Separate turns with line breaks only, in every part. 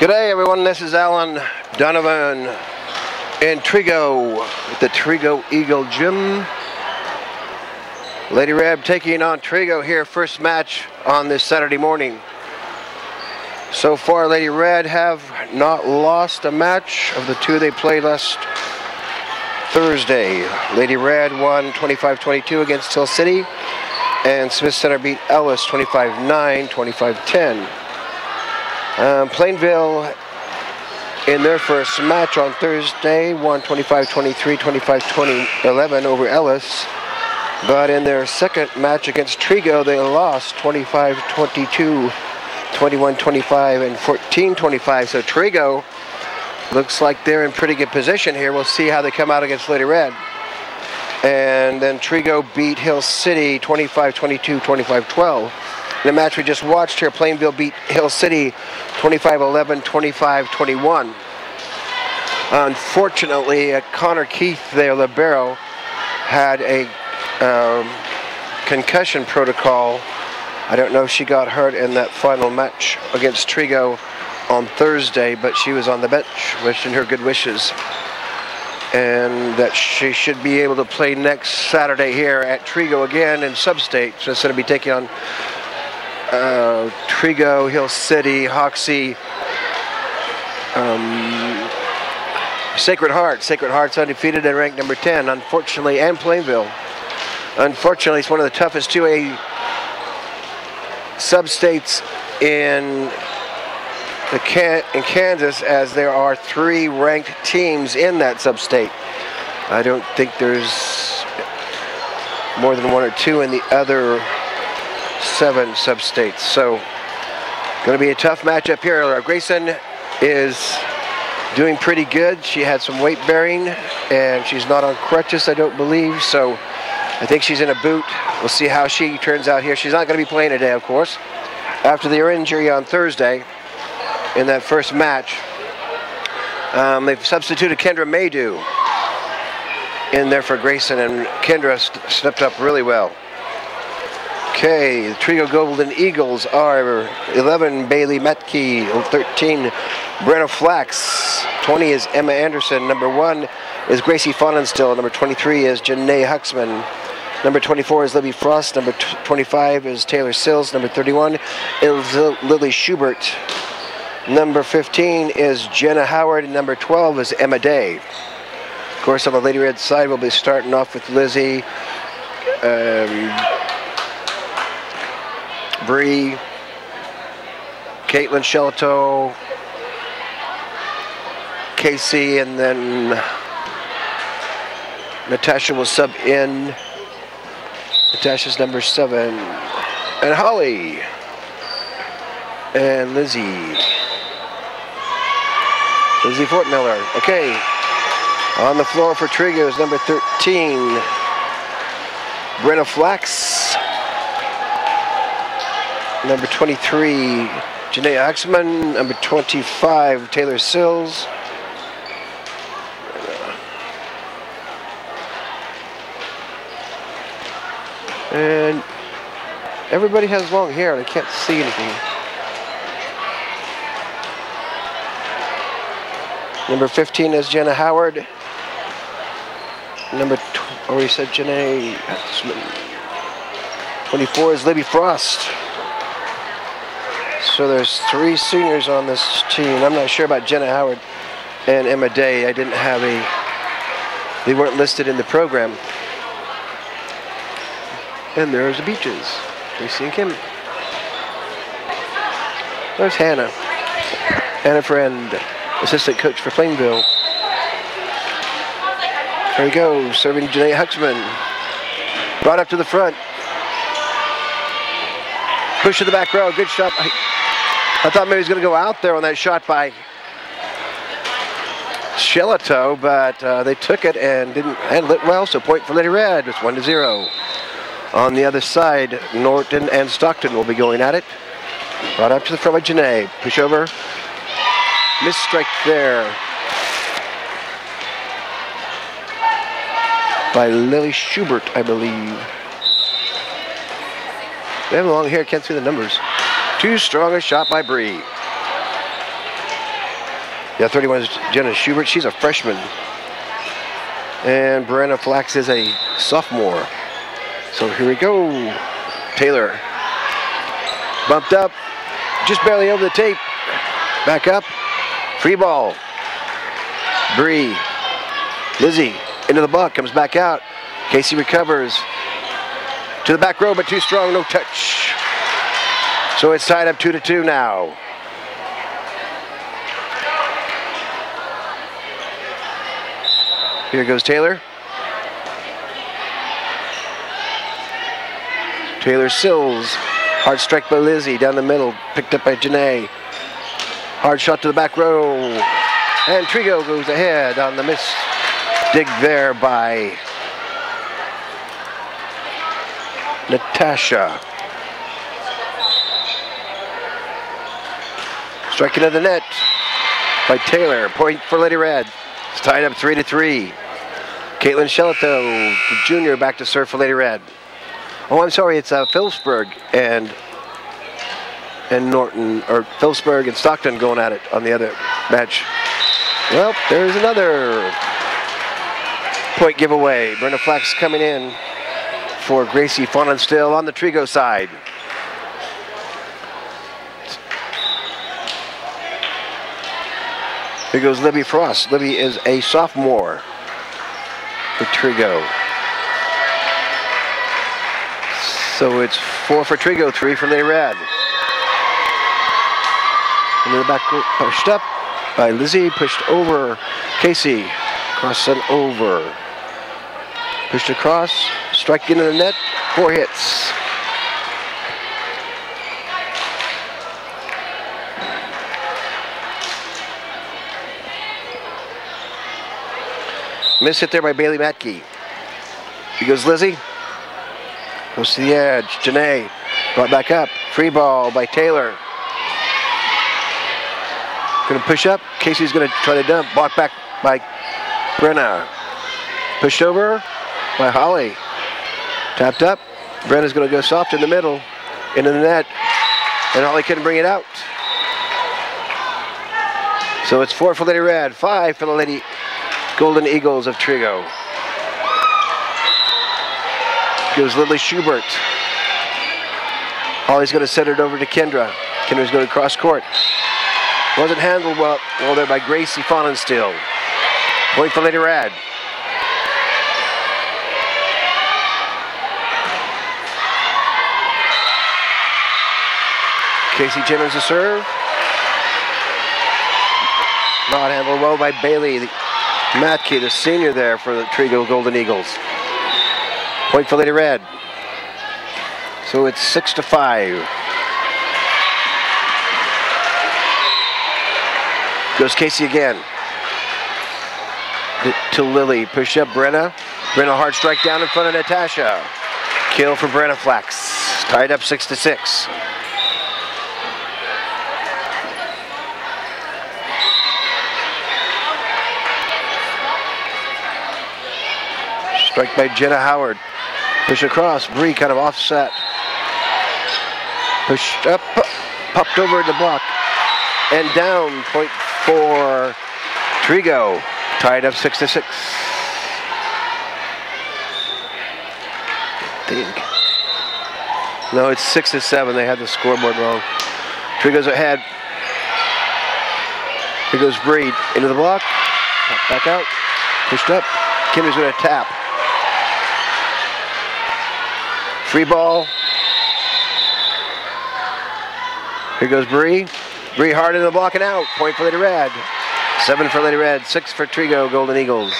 G'day everyone, this is Alan Donovan in Trego at the Trego Eagle Gym. Lady Red taking on Trego here, first match on this Saturday morning. So far Lady Red have not lost a match of the two they played last Thursday. Lady Red won 25-22 against Hill City, and Smith Center beat Ellis 25-9, 25-10. Plainville, in their first match on Thursday, won 25-23, 25-11 over Ellis. But in their second match against Trego, they lost 25-22, 21-25, and 14-25. So Trego looks like they're in pretty good position here. We'll see how they come out against Lady Red. And then Trego beat Hill City 25-22, 25-12. In the match we just watched here, Plainville beat Hill City 25-11, 25-21. Unfortunately, Connor Keith, their libero, had a concussion protocol. I don't know if she got hurt in that final match against Trego on Thursday, but she was on the bench wishing her good wishes, and that she should be able to play next Saturday here at Trego again in sub-state. So it's going to be taking on Trego, Hill City, Hoxie, Sacred Heart. Sacred Heart's undefeated and ranked number 10, unfortunately, and Plainville. Unfortunately, it's one of the toughest 2A sub-states in Kansas, as there are 3 ranked teams in that sub-state. I don't think there's more than 1 or 2 in the other 7 sub-states. So, going to be a tough matchup here. Grayson is doing pretty good. She had some weight bearing, and she's not on crutches, I don't believe. So, I think she's in a boot. We'll see how she turns out here. She's not going to be playing today, of course, after their injury on Thursday in that first match. They've substituted Kendra Maydew in there for Grayson, and Kendra stepped up really well. Okay, the Trego Golden Eagles are 11, Bailey Metke, 13, Brenna Flax, 20 is Emma Anderson, number 1 is Gracie Fonenstill, number 23 is Janae Huxman, number 24 is Libby Frost, number 25 is Taylor Sills, number 31 is Lily Schubert, number 15 is Jenna Howard, and number 12 is Emma Day. Of course, on the Lady Red side, we'll be starting off with Lizzie, Bree, Caitlin Shelto, Casey, and then Natasha will sub in. Natasha's number 7. And Holly. And Lizzie Fortmiller. Okay. On the floor for Trego is number 13, Brenna Flax. Number 23, Janae Axman. Number 25, Taylor Sills. And everybody has long hair, and I can't see anything. Number 15 is Jenna Howard. Number, already said Janae Axman. 24 is Libby Frost. So there's 3 seniors on this team. I'm not sure about Jenna Howard and Emma Day. I didn't have they weren't listed in the program. And there's the Beaches, Tracy and Kim. There's Hannah. Hannah Friend, assistant coach for Plainville. There we go, serving Janae Huxman. Brought up to the front. Push to the back row, good shot. I thought maybe he was going to go out there on that shot by Shelito, but they took it and didn't handle it well, so point for Lady Red. It's 1-0. On the other side, Norton and Stockton will be going at it. Brought up to the front by Janae. Push over. Missed strike there by Lily Schubert, I believe. They have long hair, can't see the numbers. Too strong a shot by Bree. Yeah, 31 is Jenna Schubert. She's a freshman. And Brenna Flax is a sophomore. So here we go. Taylor. Bumped up. Just barely over the tape. Back up. Free ball. Bree. Lizzie into the block. Comes back out. Casey recovers. To the back row, but too strong. No touch. So it's tied up 2-2 now. Here goes Taylor. Taylor Sills. Hard strike by Lizzie down the middle. Picked up by Janae. Hard shot to the back row. And Trego goes ahead on the miss. Dig there by Natasha. Striking to the net by Taylor. Point for Lady Red. It's tied up 3-3. Caitlin Shelito, the junior, back to serve for Lady Red. Oh, I'm sorry, it's Phillipsburg and Norton, or Phillipsburg and Stockton going at it on the other match. Well, there's another point giveaway. Brenda Flax coming in for Gracie Faunenstill on the Trego side. Here goes Libby Frost. Libby is a sophomore for Trego. So it's 4 for Trego, 3 for Lady Red. Into the back, pushed up by Lizzie, pushed over Casey. Cross and over. Pushed across, strike into the net, 4 hits. Miss hit there by Bailey Matke. Here goes Lizzie. Goes to the edge. Janae brought back up. Free ball by Taylor. Going to push up. Casey's going to try to dump. Blocked back by Brenna. Pushed over by Holly. Tapped up. Brenna's going to go soft in the middle. Into the net. And Holly couldn't bring it out. So it's 4 for Lady Red. 5 for the Lady Golden Eagles of Trego. Goes Lily Schubert. Holly's going to send it over to Kendra. Kendra's going to cross court. Wasn't handled well there by Gracie Faunenstill. Point for Lady Red. Casey Jimmins to serve. Not handled well by Bailey Matke, the senior there for the Trego Golden Eagles. Point for Lady Red. So it's 6-5. Goes Casey again. To Lily. Push up Brenna. Brenna hard strike down in front of Natasha. Kill for Brenna Flax. Tied up 6-6. Strike by Jenna Howard. Push across. Bree kind of offset. Pushed up. Popped over in the block. And down. Point for Trego. Tied up 6-6. I think. No, it's 6-7. They had the scoreboard wrong. Trego's ahead. Here goes Bree. Into the block. Back out. Pushed up. Kinder's going to tap. Free ball. Here goes Bree. Bree hard in the block and out. Point for Lady Red. 7 for Lady Red. 6 for Trego Golden Eagles.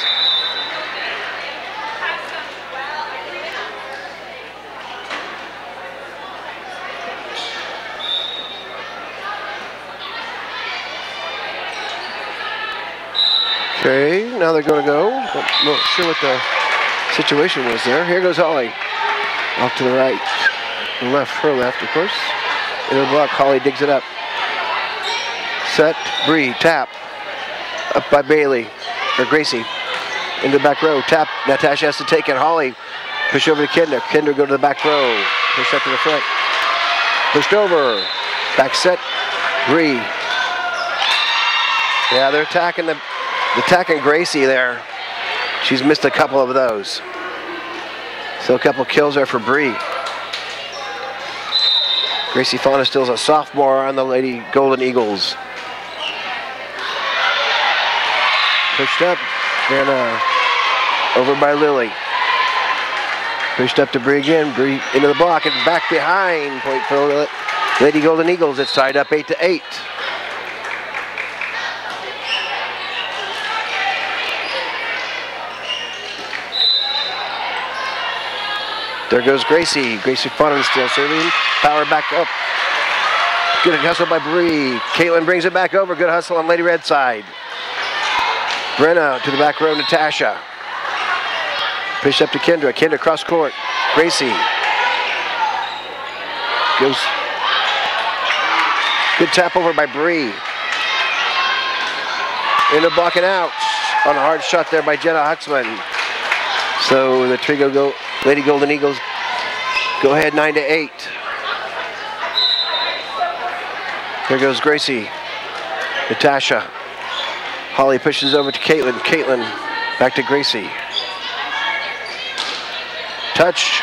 Okay, now they're going to go. Not sure what the situation was there. Here goes Holly. Off to the right. Left, her left, of course. In the block, Holly digs it up. Set, Bree, tap. Up by Bailey, or Gracie. Into the back row, tap. Natasha has to take it. Holly, push over to Kendra. Kendra go to the back row. Push up to the front. Pushed over. Back set, Bree. Yeah, they're attacking Gracie there. She's missed a couple of those. So a couple kills there for Bree. Gracie Fauna still's a sophomore on the Lady Golden Eagles. Pushed up and over by Lily. Pushed up to Bree again. Bree into the block and back behind. Point for the Lady Golden Eagles. It's tied up 8-8. There goes Gracie. Gracie Fauna still serving. Power back up. Good hustle by Bree. Caitlin brings it back over. Good hustle on Lady Red side. Brenna to the back row, Natasha. Push up to Kendra. Kendra cross court. Gracie. Goes. Good tap over by Bree. Into block and out. On a hard shot there by Jenna Huxman. So the Trego Lady Golden Eagles go ahead 9-8. There goes Gracie. Natasha. Holly pushes over to Caitlin. Caitlin back to Gracie. Touch.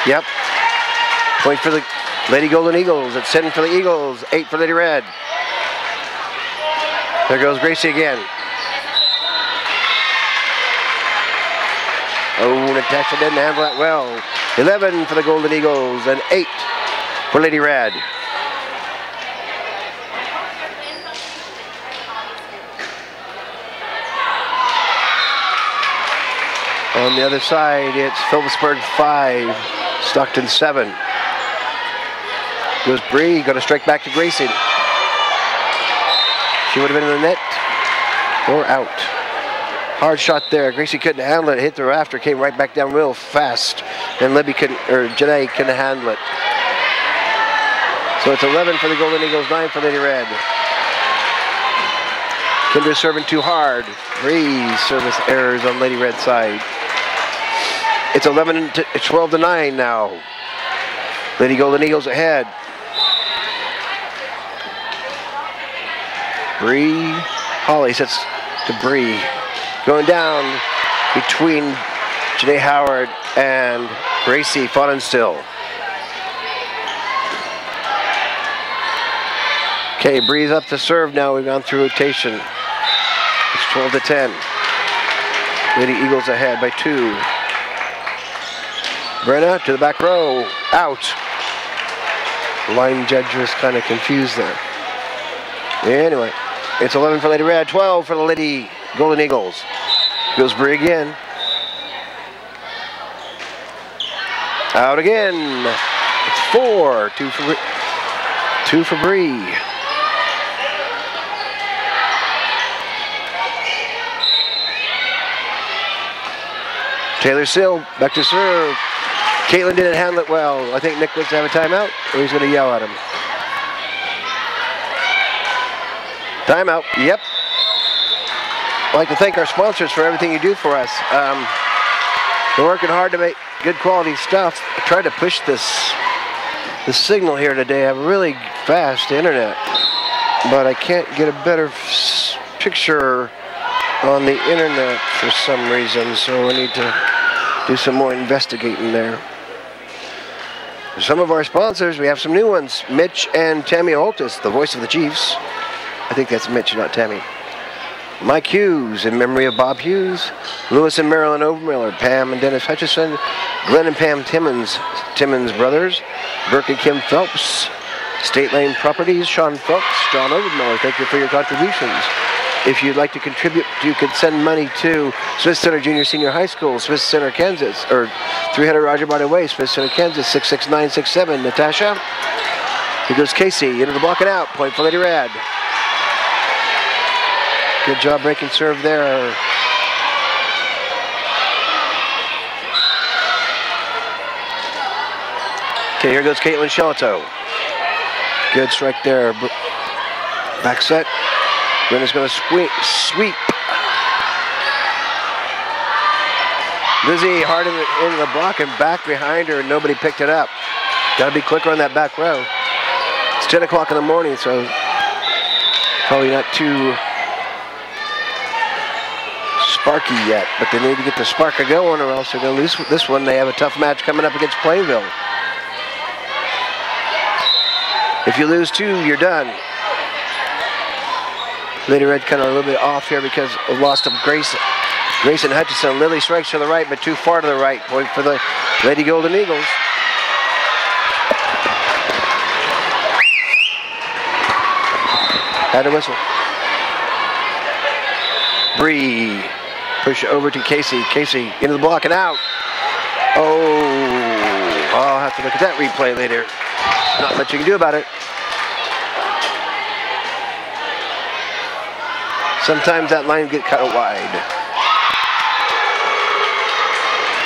Yep. Point for the Lady Golden Eagles. It's 7 for the Eagles, 8 for Lady Red. There goes Gracie again. Oh, Natasha didn't handle that well. 11 for the Golden Eagles and 8 for Lady Red. On the other side, it's Phillipsburg 5, Stockton 7. Goes Bree, going to strike back to Gracie. She would have been in the net or out. Hard shot there. Gracie couldn't handle it. Hit the rafter, came right back down real fast. And Libby couldn't, or Janae couldn't handle it. So it's 11 for the Golden Eagles, 9 for Lady Red. Kendra serving too hard. Bree service errors on Lady Red side. It's 12-9 now. Lady Golden Eagles ahead. Bree. Holly sets to Bree. Going down between Janae Howard and Gracie Faunenstill. Okay, Bree's up to serve now. We've gone through rotation. It's 12-10. Lady Eagles ahead by 2. Brenna to the back row. Out. The line judge was kind of confused there. Anyway, it's 11 for Lady Red, 12 for the Lady Golden Eagles. Goes Bree again. Out again. It's 4. 2 for Bree. Taylor Sill back to serve. Caitlin didn't handle it well. I think Nick wants to have a timeout, or he's going to yell at him. Timeout. Yep. I'd like to thank our sponsors for everything you do for us. We're working hard to make good quality stuff. I tried to push the signal here today. I have really fast internet, but I can't get a better picture on the internet for some reason, so I need to do some more investigating there. Some of our sponsors, we have some new ones. Mitch and Tammy Holtis, the voice of the Chiefs. I think that's Mitch, not Tammy. Mike Hughes, in memory of Bob Hughes. Lewis and Marilyn Overmiller. Pam and Dennis Hutchison. Glenn and Pam Timmons brothers. Burke and Kim Phelps. State Lane Properties, Sean Phelps, John Overmiller. Thank you for your contributions. If you'd like to contribute, you can send money to Smith Center Junior Senior High School, Smith Center, Kansas, or 300 Roger Barney Way, Smith Center, Kansas, 66967. Natasha. Here goes Casey, into the block and out. Point for Lady Red. Good job breaking serve there. Okay, here goes Caitlin Shelato. Good strike there. Back set. Brenna's going to sweep. Lizzie hard into the block and back behind her, and nobody picked it up. Got to be quicker on that back row. It's 10 o'clock in the morning, so probably not too sparky yet, but they need to get the spark going or else they're going to lose this one. They have a tough match coming up against Plainville. If you lose 2, you're done. Lady Red kind of a little bit off here because of loss of Grayson Hutchinson. Lily strikes to the right, but too far to the right. Point for the Lady Golden Eagles. Had a whistle. Bree. Push over to Casey. Casey into the block and out. Oh, I'll have to look at that replay later. Not much you can do about it. Sometimes that line get cut wide.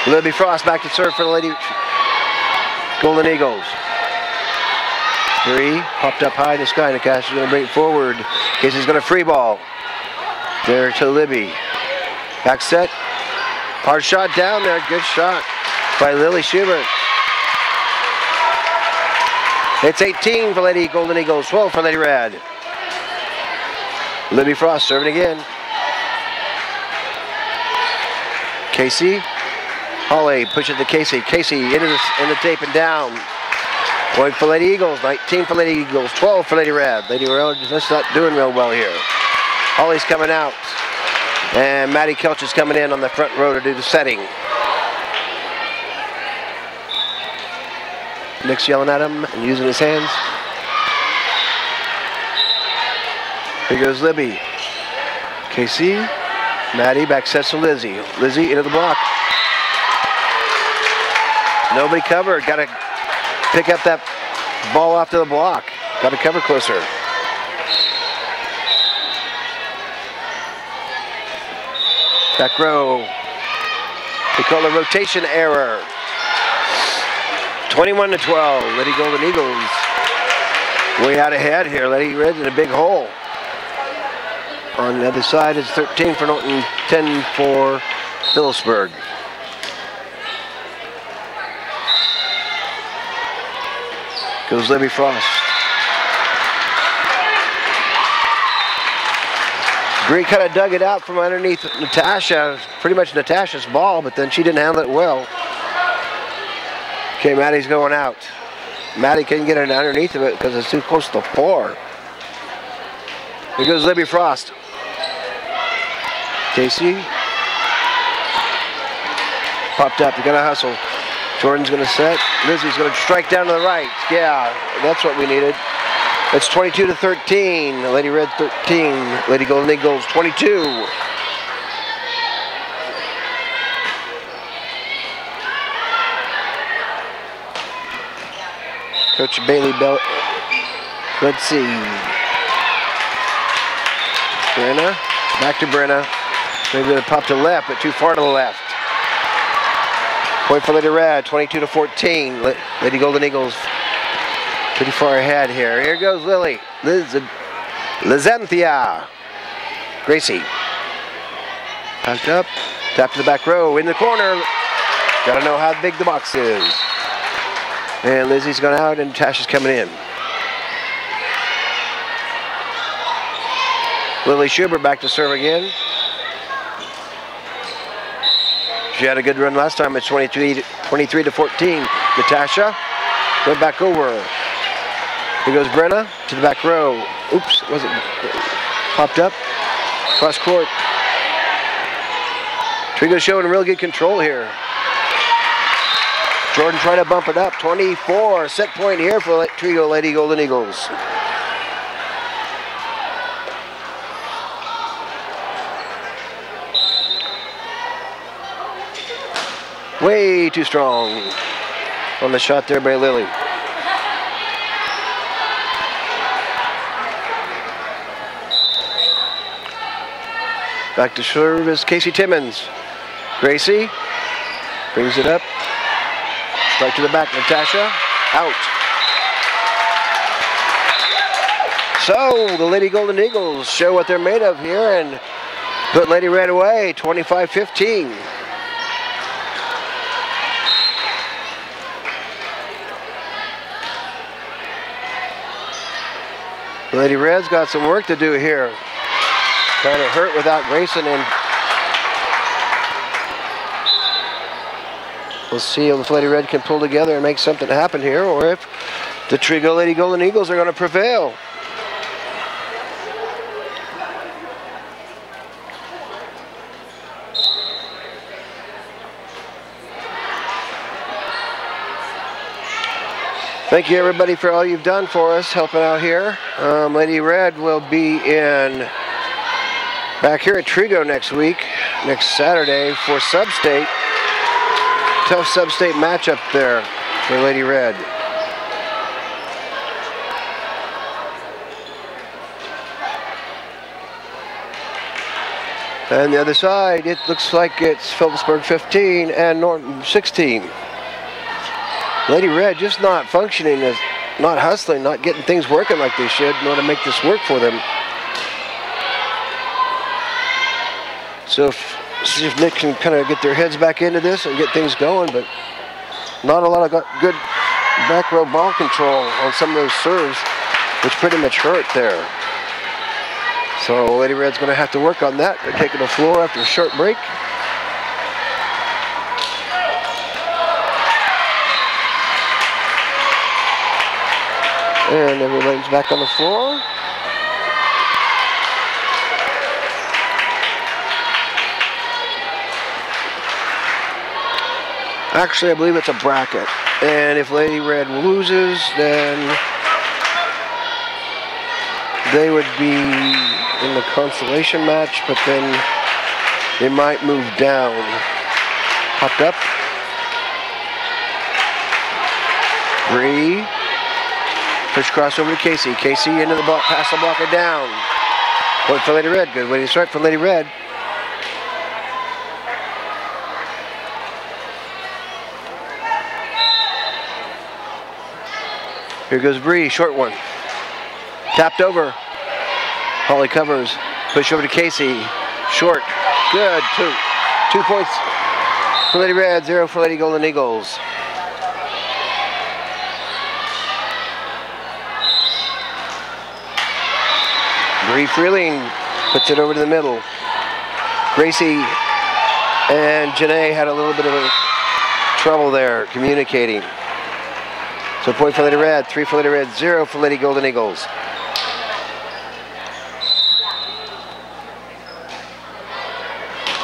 Libby Frost back to serve for the Lady Golden Eagles. Bree popped up high in the sky. Natasha's going to bring it forward. Casey's going to free ball. There to Libby. Back set. Hard shot down there. Good shot by Lily Schubert. It's 18 for Lady Golden Eagles, 12 for Lady Red. Libby Frost serving again. Casey. Holly pushes to Casey. Casey into the tape and down. Point for Lady Eagles, 19 for Lady Eagles, 12 for Lady Red. Lady Red just not doing real well here. Holly's coming out. And Maddie Kelch is coming in on the front row to do the setting. Nick's yelling at him and using his hands. Here goes Libby. Casey. Maddie back sets to Lizzie. Lizzie into the block. Nobody covered. Got to pick up that ball off to the block. Got to cover closer. Back row. They call it a rotation error. 21-12. Lady Golden Eagles way out ahead here. Lady Red's in a big hole. On the other side is 13 for Norton, 10 for Phillipsburg. Goes Libby Frost. Bree kind of dug it out from underneath Natasha. Pretty much Natasha's ball, but then she didn't handle it well. Okay, Maddie's going out. Maddie couldn't get it underneath of it because it's too close to the floor. Here goes Libby Frost. Casey. Popped up, you gotta hustle. Jordan's gonna set. Lizzie's gonna strike down to the right. Yeah, that's what we needed. It's 22-13. Lady Red 13. Lady Golden Eagles 22. Coach Bailey Bell. Let's see. Brenna. Back to Brenna. Maybe gonna pop to left, but too far to the left. Point for Lady Red, 22-14. Lady Golden Eagles pretty far ahead here. Here goes Lily. Lizanthia. Gracie. Packed up. Tap to the back row. In the corner. Gotta know how big the box is. And Lizzie's gone out and Tasha's coming in. Lily Schubert back to serve again. She had a good run last time. It's 23-14. Natasha went back over. Here goes Brenna to the back row. Oops, wasn't popped up. Cross court. Trego showing real good control here. Jordan trying to bump it up. 24. Set point here for Trego Lady Golden Eagles. Way too strong on the shot there by Lily. Back to serve is Casey Timmons. Gracie brings it up. Strike to the back, Natasha, out. So the Lady Golden Eagles show what they're made of here and put Lady Red away, 25-15. Lady Red's got some work to do here. Kind of hurt without Grayson and We'll see if Lady Red can pull together and make something happen here, or if the Trego Lady Golden Eagles are going to prevail. Thank you, everybody, for all you've done for us, helping out here. Lady Red will be back here at Trego next week, next Saturday, for Sub-State. Tough Sub-State matchup there for Lady Red. And the other side, it looks like it's Phillipsburg 15 and Norton 16. Lady Red just not functioning, not hustling, not getting things working like they should in order to make this work for them. So see if Nick can kind of get their heads back into this and get things going, but not a lot of good back row ball control on some of those serves, which pretty much hurt there. So Lady Red's going to have to work on that. They're taking the floor after a short break. And everybody's back on the floor. Actually, I believe it's a bracket. And if Lady Red loses, then they would be in the consolation match, but then they might move down. Popped up. Bree. Push cross over to Casey. Casey into the ball, pass the blocker down. Point for Lady Red. Good way to start for Lady Red. Here goes Bree, short one. Tapped over. Holly covers. Push over to Casey. Short. Good. 2 points for Lady Red, 0 for Lady Golden Eagles. Bree Freeling puts it over to the middle. Gracie and Janae had a little bit of trouble there communicating. So point for Lady Red, 3 for Lady Red, 0 for Lady Golden Eagles.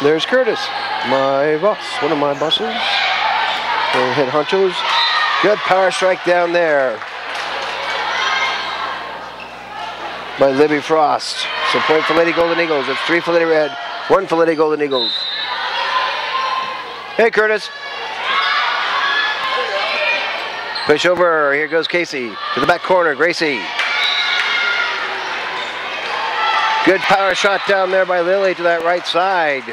There's Curtis, my boss, one of my bosses. Head honchos. Good power strike down there by Libby Frost. So point for Lady Golden Eagles. It's 3 for Lady Red, 1 for Lady Golden Eagles. Hey, Curtis. Push over. Here goes Casey to the back corner. Gracie. Good power shot down there by Lily to that right side.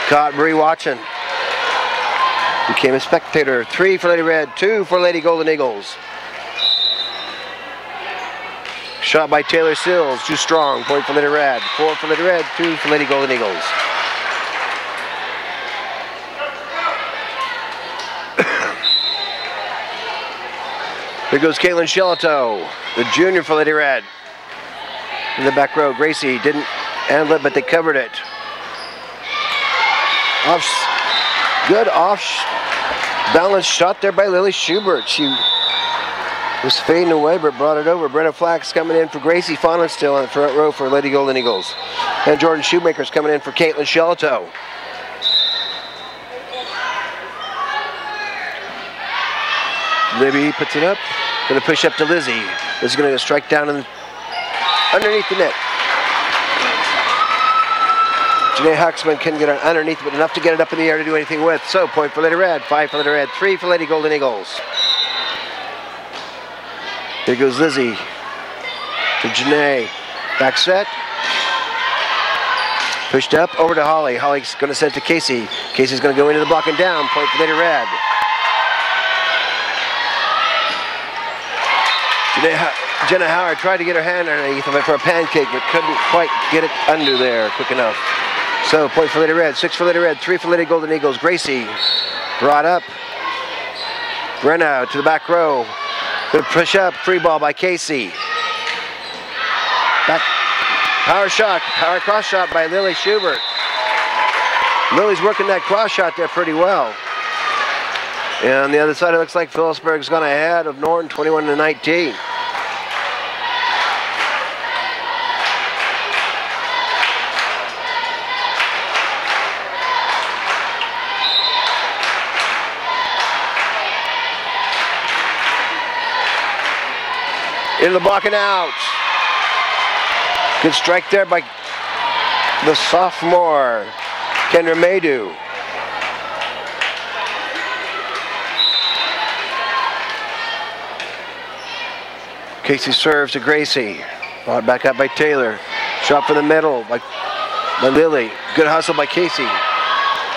Caught Bree watching. Became a spectator. 3 for Lady Red, 2 for Lady Golden Eagles. Shot by Taylor Sills, too strong. Point for Lady Red. 4 for Lady Red, 2 for Lady Golden Eagles. Here goes Caitlin Shelito, the junior for Lady Red. In the back row, Gracie didn't handle it, but they covered it. Good balanced shot there by Lily Schubert. She was fading away, but brought it over. Brenna Flax coming in for Gracie Faunen still on the front row for Lady Golden Eagles. And Jordan Shoemaker's coming in for Caitlin Shelito. Libby puts it up. Going to push up to Lizzie. This is going to strike down underneath the net. Janae Huxman couldn't get it underneath, but enough to get it up in the air to do anything with. So point for Lady Red, 5 for Lady Red, 3 for Lady Golden Eagles. Here goes Lizzie to Janae. Back set. Pushed up over to Holly. Holly's going to send it to Casey. Casey's going to go into the block and down. Point for Lady Red. Jenna Howard tried to get her hand underneath of it for a pancake, but couldn't quite get it under there quick enough. So point for Lady Red, 6 for Lady Red, 3 for Lady Golden Eagles. Gracie brought up. Brenna to the back row. Good push up, free ball by Casey. Back, power shot, power cross shot by Lily Schubert. Lily's working that cross shot there pretty well. And on the other side, it looks like Phillipsburg's gone ahead of Norton, 21-19. Into the block and out. Good strike there by the sophomore, Kendra Maydew. Casey serves to Gracie. Brought back up by Taylor. Shot from the middle by Lily. Good hustle by Casey.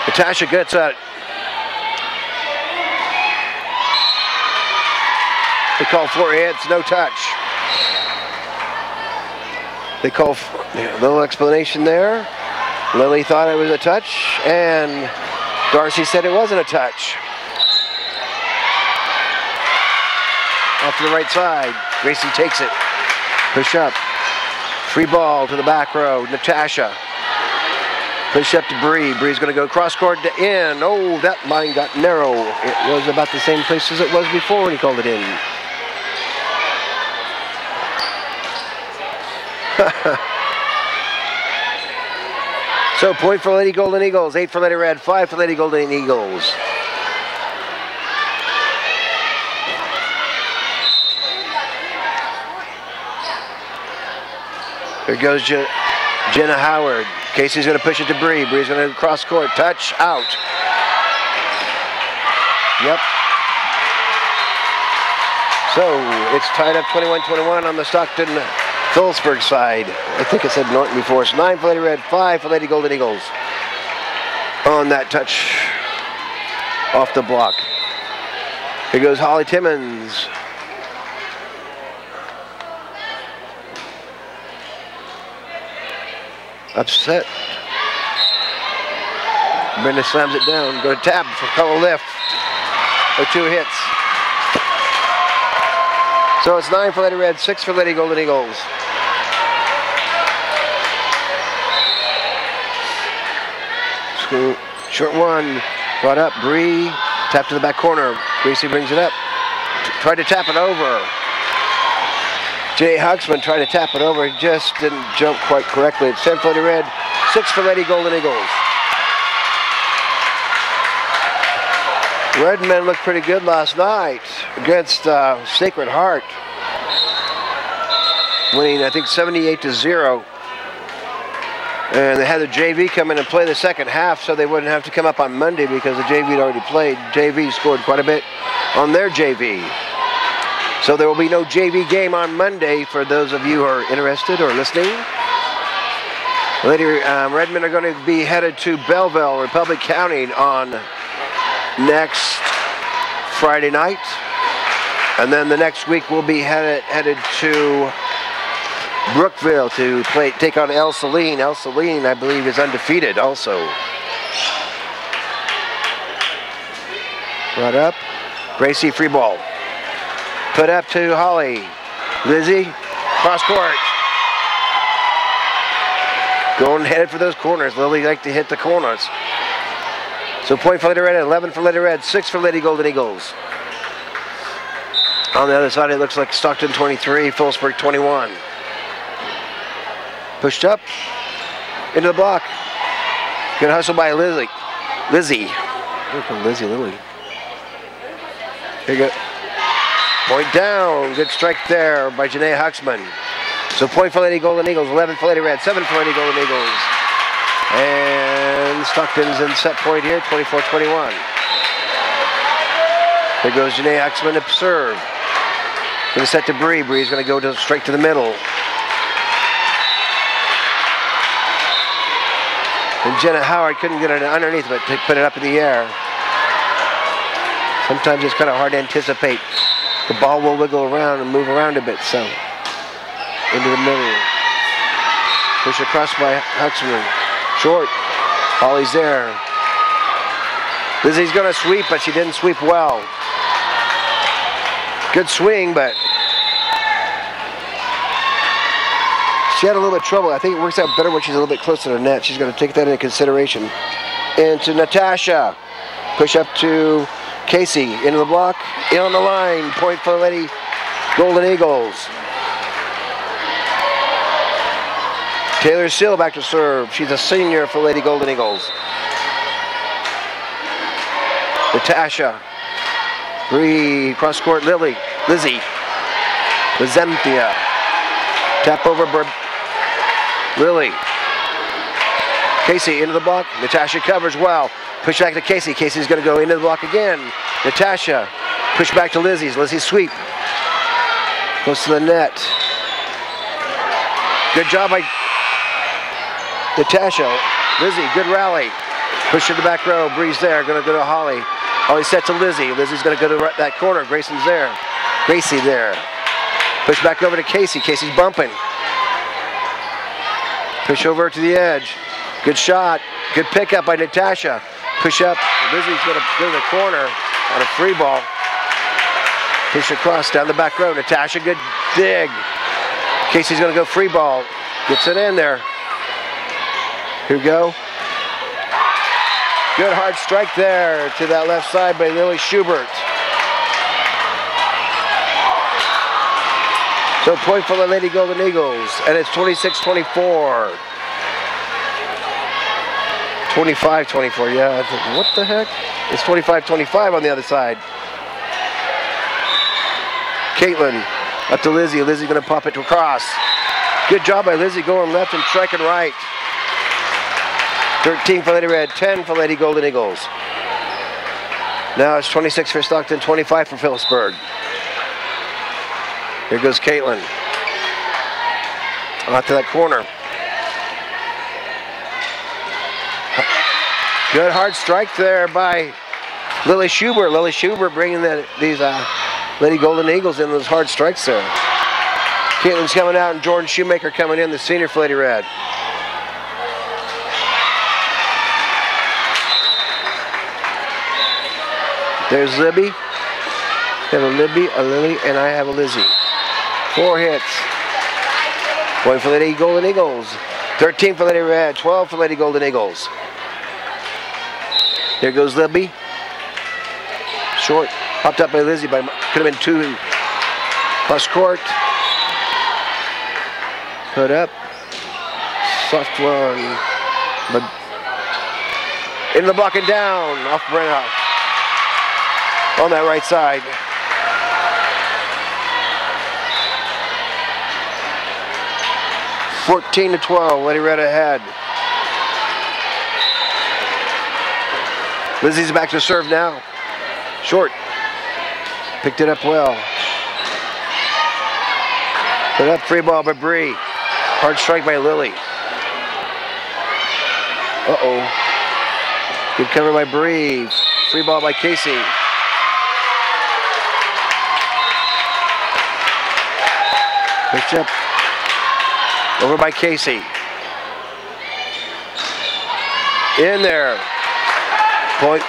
Natasha gets it. They call 4 hits, no touch. They call a little explanation there. Lily thought it was a touch, and Darcy said it wasn't a touch. Off to the right side, Gracie takes it. Push up, free ball to the back row, Natasha. Push up to Bree. Bree's gonna go cross court to in. Oh, that line got narrow. It was about the same place as it was before when he called it in. So point for Lady Golden Eagles, 8 for Lady Red, 5 for Lady Golden Eagles. Here goes Jenna Howard. Casey's going to push it to Bree. Bree's going to cross court, touch, out. Yep. So it's tied up 21-21 on the Stockton Phillipsburg side. I think I said Norton before. It's 9 for Lady Red, 5 for Lady Golden Eagles. On that touch off the block. Here goes Holly Timmons. Upset. Brenda slams it down. Go to tap for color lift. Or 2 hits. So it's 9 for Lady Red, 6 for Lady Golden Eagles. Short one, brought up, Bree, tap to the back corner. Gracie brings it up, tried to tap it over. Jay Huxman tried to tap it over, just didn't jump quite correctly. It's 10 for Lady Red, 6 for Lady Golden Eagles. Redmen looked pretty good last night against Sacred Heart, winning I think 78-0. And they had the JV come in and play the second half, so they wouldn't have to come up on Monday because the JV had already played. JV scored quite a bit on their JV. So there will be no JV game on Monday for those of you who are interested or listening. Later, Redmen are going to be headed to Belleville, Republic County on next Friday night. And then the next week we'll be headed to Brookville to take on El Saline. El Saline, I believe, is undefeated also. Brought up. Gracie, free ball. Put up to Holly. Lizzie, cross court. Going headed for those corners. Lily like to hit the corners. So point for Lady Red, 11 for Lady Red, 6 for Lady Golden Eagles. On the other side, it looks like Stockton 23, Phillipsburg 21. Pushed up into the block. Good hustle by Lizzie. Look at Lizzie Lily. Here you go. Point down. Good strike there by Janae Huxman. So point for Lady Golden Eagles, 11 for Lady Red, 7 for Lady Golden Eagles. And Stockton's in set point here, 24-21. There goes Janae Huxman to serve. Going to set to Bree. Bree's going to go straight to the middle. And Jenna Howard couldn't get it underneath, but to put it up in the air. Sometimes it's kind of hard to anticipate. The ball will wiggle around and move around a bit, so. Into the middle. Push across by Huxman. Short. Holly's there. Lizzie's going to sweep, but she didn't sweep well. Good swing, but she had a little bit of trouble. I think it works out better when she's a little bit closer to the net. She's going to take that into consideration. Into Natasha. Push up to Casey into the block, in on the line, point for the Lady Golden Eagles. Taylor Seal back to serve. She's a senior for Lady Golden Eagles. Natasha. Bree, cross court, Lizzie. Lizenthia. Tap over Lily. Casey into the block. Natasha covers well. Push back to Casey. Casey's going to go into the block again. Natasha. Push back to Lizzie's. Lizzie's sweep. Goes to the net. Good job by Natasha. Lizzie, good rally. Push to the back row. Bree's there. Going to go to Holly. Holly set to Lizzie. Lizzie's going to go to that corner. Grayson's there. Gracie there. Push back over to Casey. Casey's bumping. Push over to the edge. Good shot. Good pickup by Natasha. Push up. Lizzie's going to go to the corner on a free ball. Push across down the back row. Natasha, good dig. Casey's going to go free ball. Gets it in there. Here we go. Good hard strike there to that left side by Lily Schubert. So point for the Lady Golden Eagles, and it's 26-24. 25-24, yeah. What the heck? It's 25-25 on the other side. Caitlin up to Lizzie. Lizzie's going to pop it to across. Good job by Lizzie going left and striking right. 13 for Lady Red, 10 for Lady Golden Eagles. Now it's 26 for Stockton, 25 for Phillipsburg. Here goes Caitlin. Out to that corner. Good hard strike there by Lily Schubert. Lily Schubert bringing these Lady Golden Eagles in those hard strikes there. Caitlin's coming out and Jordan Shoemaker coming in, the senior for Lady Red. There's Libby. We have a Libby, a Lily, and I have a Lizzie. 4 hits. Point for Lady Golden Eagles. 13 for Lady Red, 12 for Lady Golden Eagles. Here goes Libby. Short. Popped up by Lizzie, but could have been 2. Cross court. Put up. Soft one. But into the block and down. Off Brenna. On that right side. (14-12). Lady Red ahead. Lizzie's back to serve now. Short. Picked it up well. Put up, free ball by Bree. Hard strike by Lily. Uh-oh. Good cover by Bree. Free ball by Casey. Picked up. Over by Casey. In there. Point.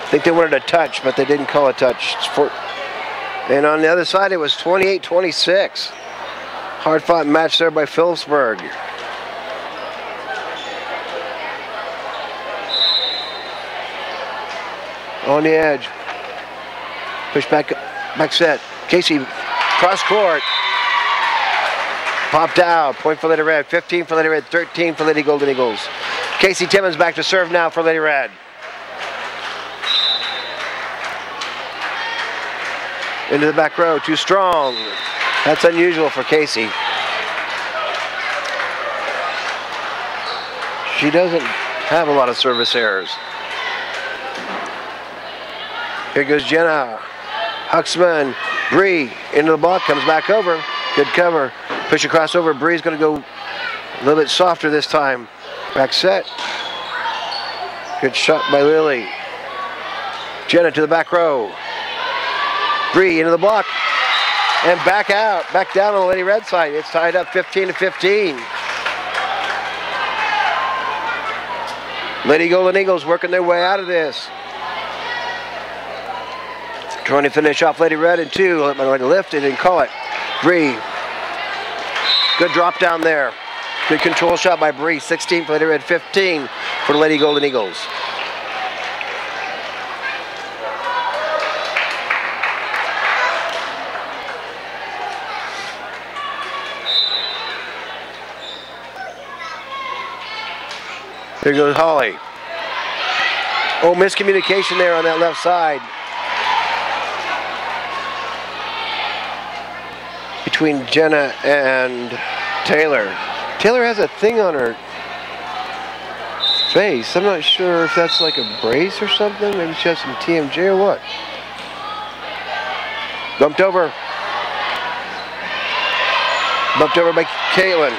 I think they wanted a touch, but they didn't call a touch. And on the other side, it was 28-26. Hard-fought match there by Phillipsburg. On the edge. Push back set. Casey, cross court. Popped out. Point for Lady Red. 15 for Lady Red. 13 for Lady Golden Eagles. Casey Timmons back to serve now for Lady Red. Into the back row. Too strong. That's unusual for Casey. She doesn't have a lot of service errors. Here goes Jenna. Huxman. Bree into the block. Comes back over. Good cover. Push across over. Bree's going to go a little bit softer this time. Back set. Good shot by Lily. Jenna to the back row. Bree into the block. And back out. Back down on the Lady Red side. It's tied up 15-15. Lady Golden Eagles working their way out of this. Trying to finish off Lady Red in 2. Let my right lift. They didn't call it. Bree. Good drop down there. Good control shot by Bree. 16 for Lady Red, 15 for the Lady Golden Eagles. Here goes Holly. Oh, miscommunication there on that left side. Between Jenna and Taylor. Taylor has a thing on her face. I'm not sure if that's like a brace or something. Maybe she has some TMJ or what. Bumped over. Bumped over by Caitlin.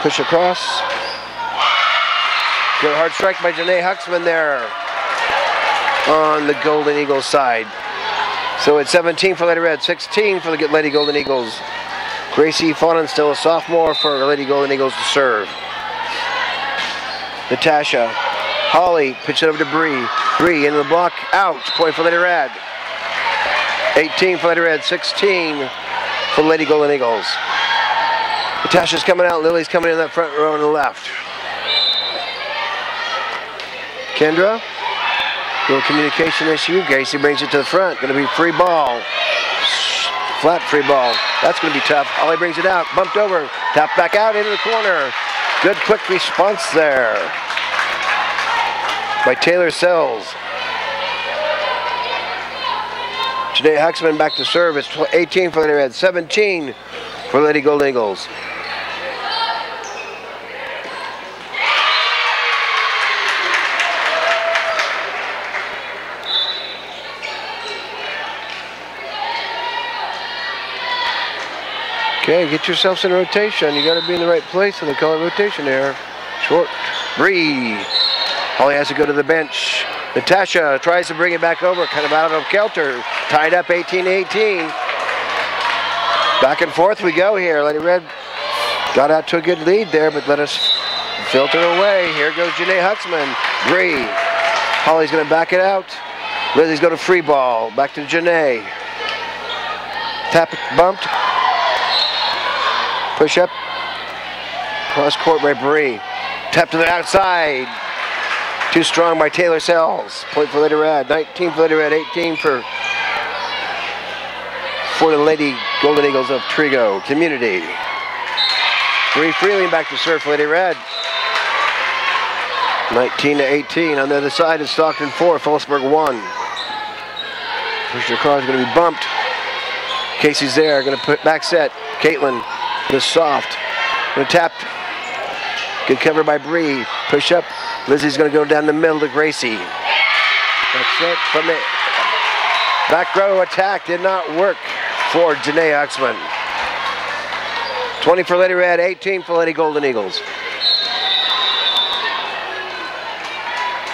Push across. Good hard strike by Janae Huxman there on the Golden Eagles side. So it's 17 for Lady Red, 16 for the Lady Golden Eagles. Gracie Fawnin, still a sophomore, for the Lady Golden Eagles to serve. Natasha. Holly, pitch it over to Bree. Bree into the block, out. Point for Lady Red. 18 for Lady Red, 16 for the Lady Golden Eagles. Natasha's coming out, Lily's coming in that front row on the left. Kendra, little communication issue. Gracie brings it to the front. Going to be free ball. Flat free ball. That's going to be tough. Holly brings it out. Bumped over. Tapped back out into the corner. Good quick response there by Taylor Sells. Janae Huxman back to serve. It's 18 for Lady Red, 17 for Lady Golden Eagles. Okay, get yourselves in rotation. You got to be in the right place, and they call it rotation there. Short. Bree. Holly has to go to the bench. Natasha tries to bring it back over, kind of out of kilter. Tied up 18-18. Back and forth we go here. Lady Red got out to a good lead there, but let us filter away. Here goes Janae Huxman. Bree. Holly's going to back it out. Lizzie's going to free ball. Back to Janae. Tap it, bumped. Push up. Cross court by Bree. Tap to the outside. Too strong by Taylor Sells. Point for Lady Red. 19 for Lady Red. 18 for the Lady Golden Eagles of Trego Community. Bree Freeling back to serve for Lady Red. 19-18. On the other side is Stockton 4, Phillipsburg 1. Push across is going to be bumped. Casey's there. Going to put back set. Caitlin. The soft. Going to tap. Good cover by Bree. Push up. Lizzie's going to go down the middle to Gracie. That's it from the back row attack. Did not work for Janae Huxman. 20 for Lady Red, 18 for Lady Golden Eagles.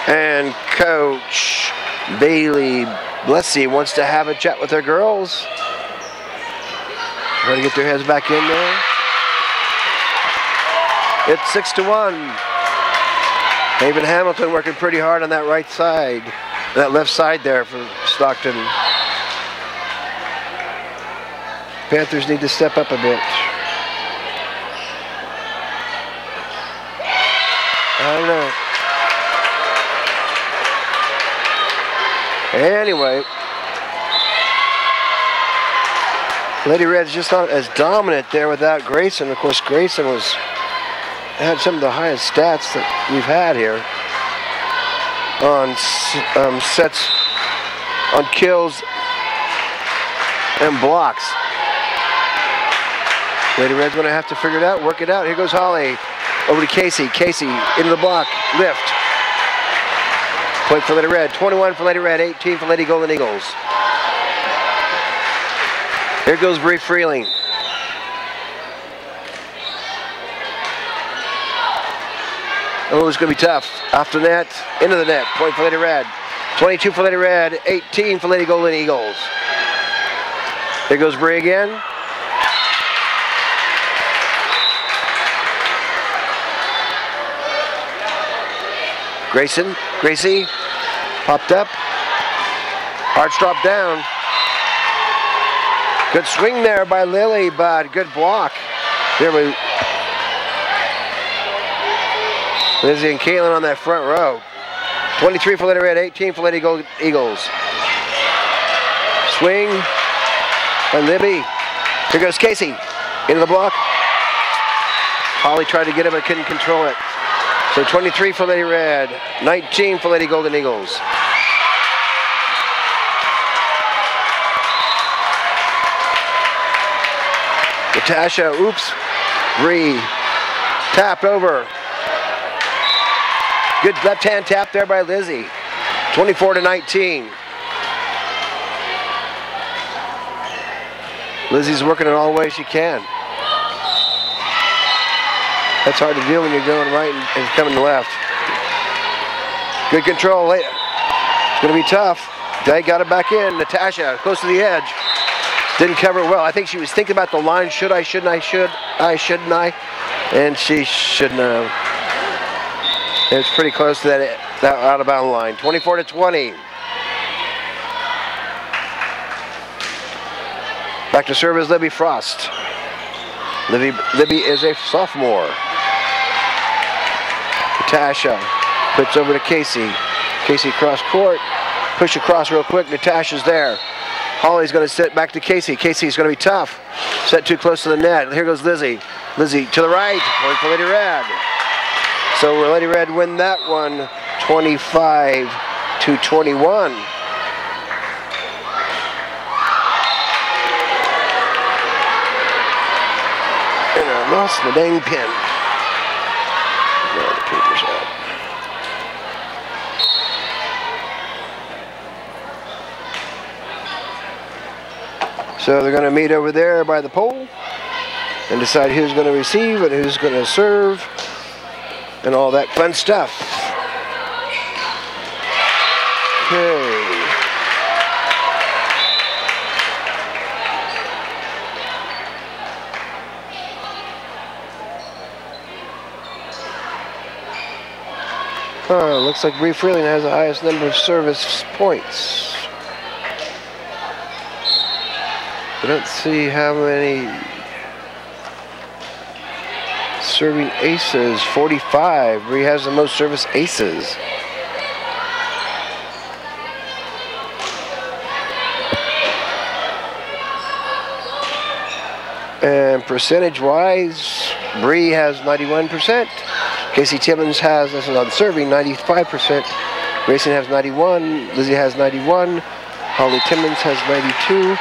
And Coach Bailey Blessy wants to have a chat with her girls. Trying to get their heads back in there. It's 6-1. Haven Hamilton working pretty hard on that right side, that left side there for Stockton. Panthers need to step up a bit. I don't know. Anyway. Lady Red's just not as dominant there without Grayson. Of course, Grayson had some of the highest stats that we've had here on sets, on kills and blocks. Lady Red's going to have to figure it out, work it out. Here goes Holly over to Casey. Casey into the block, lift. Point for Lady Red. 21 for Lady Red, 18 for Lady Golden Eagles. Here goes Bree Freeling. Oh, it's going to be tough. Off the net, into the net. Point for Lady Red. 22 for Lady Red, 18 for Lady Golden Eagles. Here goes Bree again. Gracie, popped up. Hard drop down. Good swing there by Lily, but good block. There we Lizzie and Caitlin on that front row. 23 for Lady Red, 18 for Lady Gold Eagles. Swing. And Libby. Here goes Casey. Into the block. Holly tried to get it but couldn't control it. So 23 for Lady Red, 19 for Lady Golden Eagles. Natasha, oops. Bree. Tapped over. Good left hand tap there by Lizzie. 24 to 19. Lizzie's working it all the way she can. That's hard to do when you're going right and coming left. Good control. It's going to be tough. They got it back in. Natasha, close to the edge. Didn't cover it well. I think she was thinking about the line. Should I, shouldn't I, shouldn't I? And she shouldn't have. It's pretty close to that out of bound line. 24 to 20. Back to serve is Libby Frost. Libby is a sophomore. Natasha puts over to Casey. Casey cross court. Push across real quick. Natasha's there. Holly's going to sit back to Casey. Casey's going to be tough. Set too close to the net. Here goes Lizzie. Lizzie to the right. Point for Lady Red. So Lady Red win that one 25 to 21. And I lost the dang pin. No, the paper's out. So they're going to meet over there by the pole and decide who's going to receive and who's going to serve and all that fun stuff. Okay. Looks like Bree Freeling has the highest number of service points. I don't see how many serving aces. 45. Bree has the most service aces. And percentage-wise, Bree has 91%. Casey Timmons has, this is on serving, 95%. Grayson has 91. Lizzie has 91. Holly Timmons has 92.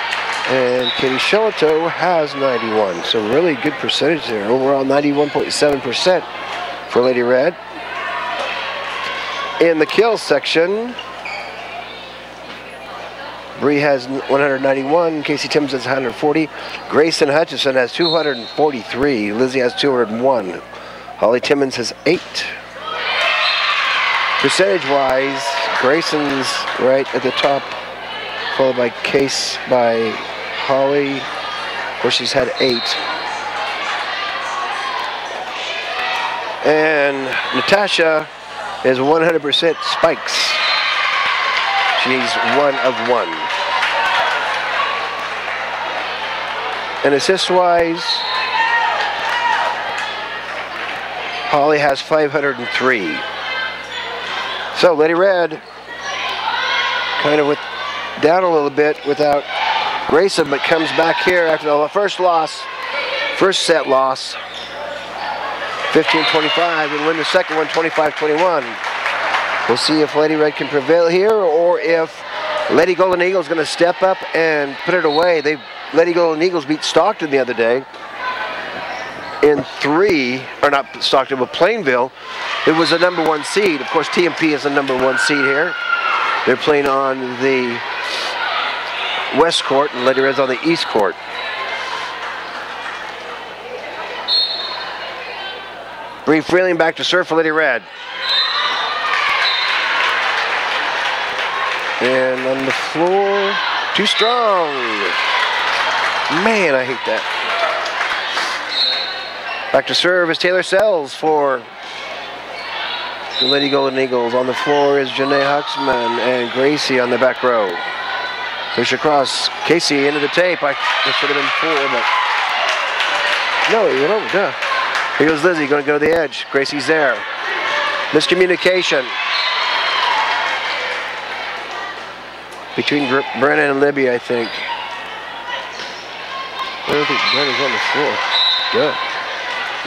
And Katie Shillito has 91. So really good percentage there. Overall 91.7% for Lady Red. In the kill section, Bree has 191. Casey Timmons has 140. Grayson Hutchison has 243. Lizzie has 201. Holly Timmons has 8. Percentage-wise, Grayson's right at the top, followed by Holly, where she's had 8. And Natasha is 100% spikes. She's 1 of 1. And assist-wise, Holly has 503. So Lady Red kind of down a little bit without Grayson, but comes back here after the first set loss, 15-25, and win the second one 25-21. We'll see if Lady Red can prevail here or if Lady Golden Eagle is going to step up and put it away. Lady Golden Eagles beat Stockton the other day in 3, or not Stockton, but Plainville. It was a number 1 seed. Of course, TMP is the number 1 seed here. They're playing on the west court, and Lady Red's on the east court. Bree Freeling back to serve for Lady Red. And on the floor, too strong. Man, I hate that. Back to serve is Taylor Sells for the Lady Golden Eagles. On the floor is Janae Huxman and Gracie on the back row. Push across. Casey into the tape. It should have been 4, but no, he went over. Duh. Here goes Lizzie, going to go to the edge. Gracie's there. Miscommunication between Brennan and Libby, I think. I don't think Brennan's on the floor. Good.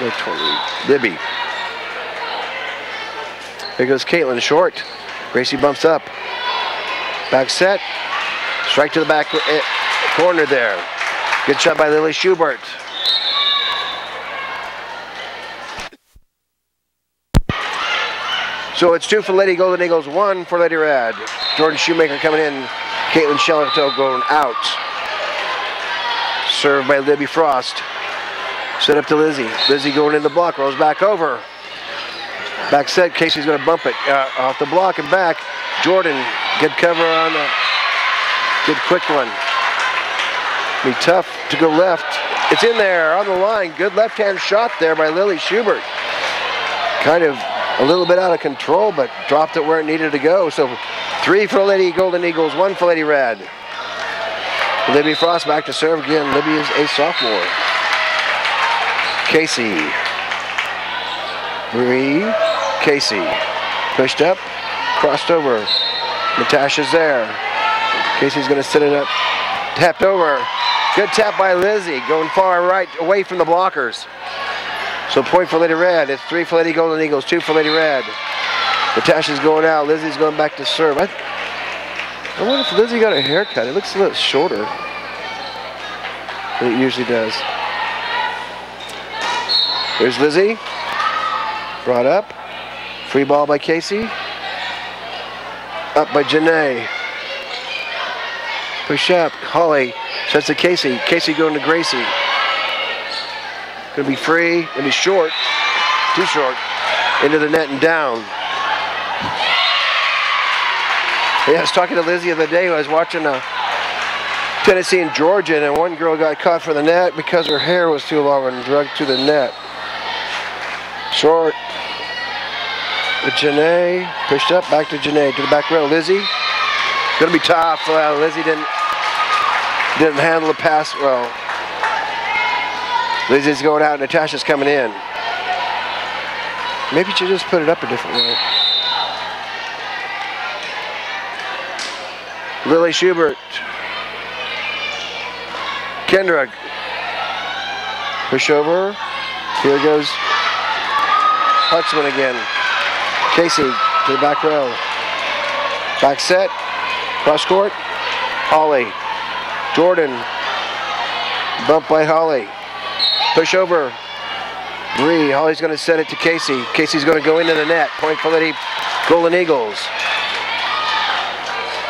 No 20. Libby. Here goes Caitlin, short. Gracie bumps up. Back set. Strike to the back corner there. Good shot by Lily Schubert. So it's 2 for Lady Golden Eagles, 1 for Lady Red. Jordan Shoemaker coming in. Caitlin Shellito going out. Served by Libby Frost. Set up to Lizzie. Lizzie going in the block, rolls back over. Back set, Casey's going to bump it off the block and back. Jordan, good cover on the good quick one. Be tough to go left. It's in there on the line. Good left-hand shot there by Lily Schubert. Kind of a little bit out of control, but dropped it where it needed to go. So 3 for Lady Golden Eagles, 1 for Lady Red. Libby Frost back to serve again. Libby is a sophomore. Casey. Bree. Casey. Pushed up. Crossed over. Natasha's there. Casey's going to set it up. Tapped over. Good tap by Lizzie. Going far right, away from the blockers. So point for Lady Red. It's 3 for Lady Golden Eagles, 2 for Lady Red. Natasha's going out. Lizzie's going back to serve. I wonder if Lizzie got a haircut. It looks a little shorter than it usually does. There's Lizzie. Brought up. Free ball by Casey. Up by Janae. Push up. Holly sets to Casey. Casey going to Gracie. Going to be free. Going to be short. Too short. Into the net and down. Yeah, I was talking to Lizzie the other day. I was watching Tennessee and Georgia, and one girl got caught for the net because her hair was too long and dragged to the net. Short. With Janae. Pushed up. Back to Janae. To the back row. Lizzie. Going to be tough. Lizzie didn't handle the pass well. Lizzie's going out. Natasha's coming in. Maybe she just put it up a different way. Lily Schubert. Kendra. Push over. Here goes Huxman again. Casey to the back row. Back set. Cross court. Holly. Jordan. Bump by Holly. Push over. Bree. Holly's going to set it to Casey. Casey's going to go into the net. Point for Lady Golden Eagles.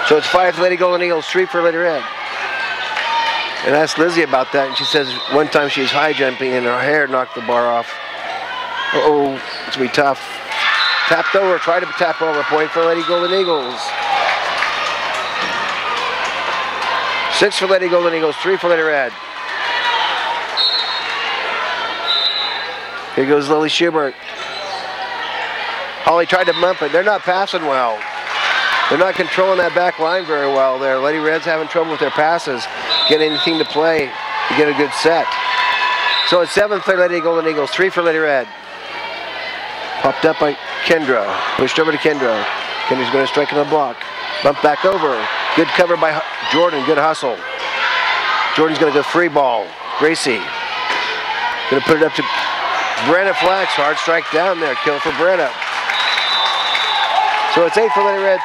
So it's 5 for Lady Golden Eagles, 3 for Lady Red. And I asked Lizzie about that, and she says one time she was high jumping and her hair knocked the bar off. Uh-oh, it's going to be tough. Tapped over, tried to tap over. Point for Lady Golden Eagles. 6 for Lady Golden Eagles, 3 for Lady Red. Here goes Lily Schubert. Holly tried to bump it. They're not passing well. They're not controlling that back line very well there. Lady Red's having trouble with their passes. Get anything to play to get a good set. So it's 7 for Lady Golden Eagles, 3 for Lady Red. Popped up by Kendra. Pushed over to Kendra. Kendra's going to strike in the block. Bump back over. Good cover by Jordan. Good hustle. Jordan's going to go free ball. Gracie. Going to put it up to Brenna Flax. Hard strike down there. Kill for Brenna. So it's 8 for Lady Red.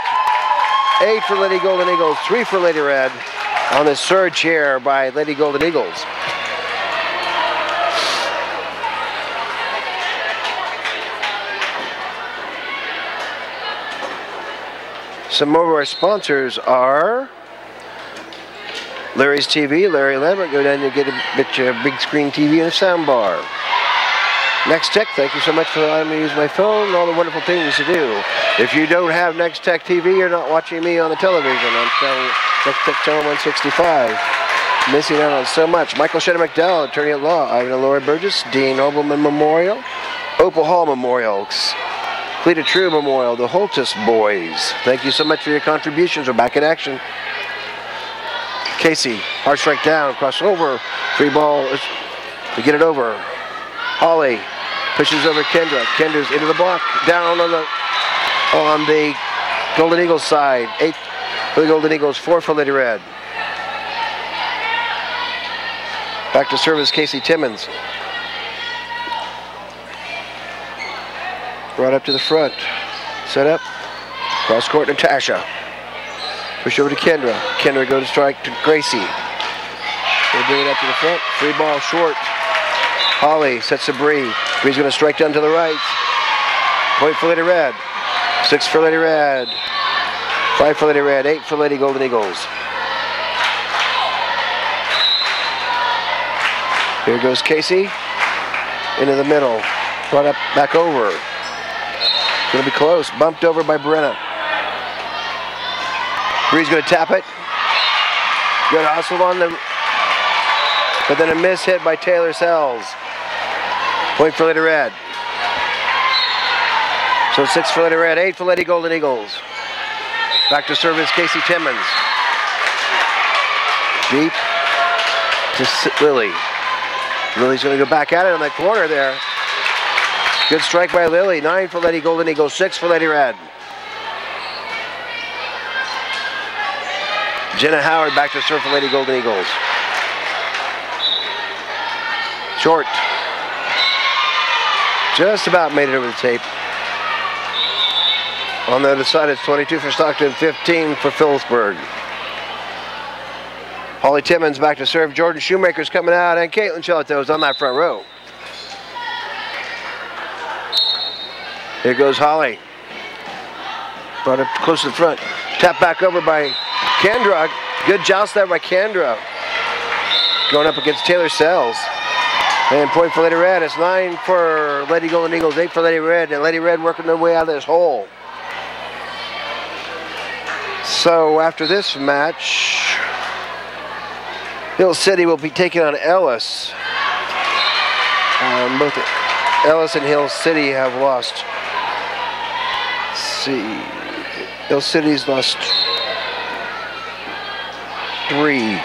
8 for Lady Golden Eagles. 3 for Lady Red. On the surge here by Lady Golden Eagles. Some more of our sponsors are Larry's TV, Larry Lambert. Go down and get a big screen TV and a sound bar. Next Tech, thank you so much for allowing me to use my phone and all the wonderful things to do. If you don't have Next Tech TV, you're not watching me on the television. I'm Next Tech Channel 165. Missing out on so much. Michael Shannon McDowell, Attorney at Law. Ivan and Laura Burgess, Dean Obelman Memorial. Opal Hall Memorials. Cleta True Memorial, the Holtis Boys. Thank you so much for your contributions. We're back in action. Casey, hard strike down, cross over. Free ball to get it over. Holly Pushes over Kendra. Kendra's into the block. Down on the Golden Eagles side. 8 for the Golden Eagles, 4 for Lady Red. Back to service Casey Timmons. Brought up to the front. Set up. Cross court, Natasha. Push over to Kendra. Kendra goes to strike to Gracie. They bring it up to the front. Free ball short. Holly sets to Bree. Bree's going to strike down to the right. Point for Lady Red. 6 for Lady Red. 5 for Lady Red. 8 for Lady Golden Eagles. Here goes Casey. Into the middle. Brought up back over. Going to be close. Bumped over by Brenna. Bree's going to tap it. Good hustle on the... But then a miss hit by Taylor Sells. Point for Lady Red. So 6 for Lady Red, 8 for Lady Golden Eagles. Back to service Casey Timmons. Deep to Lily. Lily's going to go back at it on that corner there. Good strike by Lily. 9 for Lady Golden Eagles, 6 for Lady Red. Jenna Howard back to serve for Lady Golden Eagles. Short. Just about made it over the tape. On the other side, it's 22 for Stockton, 15 for Phillipsburg. Holly Timmons back to serve. Jordan Shoemaker's coming out, and Caitlin Chelato's on that front row. Here goes Holly. Brought up close to the front. Tap back over by Kendra. Good joust there by Kendra. Going up against Taylor Sells. And point for Lady Red. It's 9 for Lady Golden Eagles, 8 for Lady Red, and Lady Red working their way out of this hole. So after this match, Hill City will be taking on Ellis. Both Ellis and Hill City have lost. Let's see. Hill City's lost 3.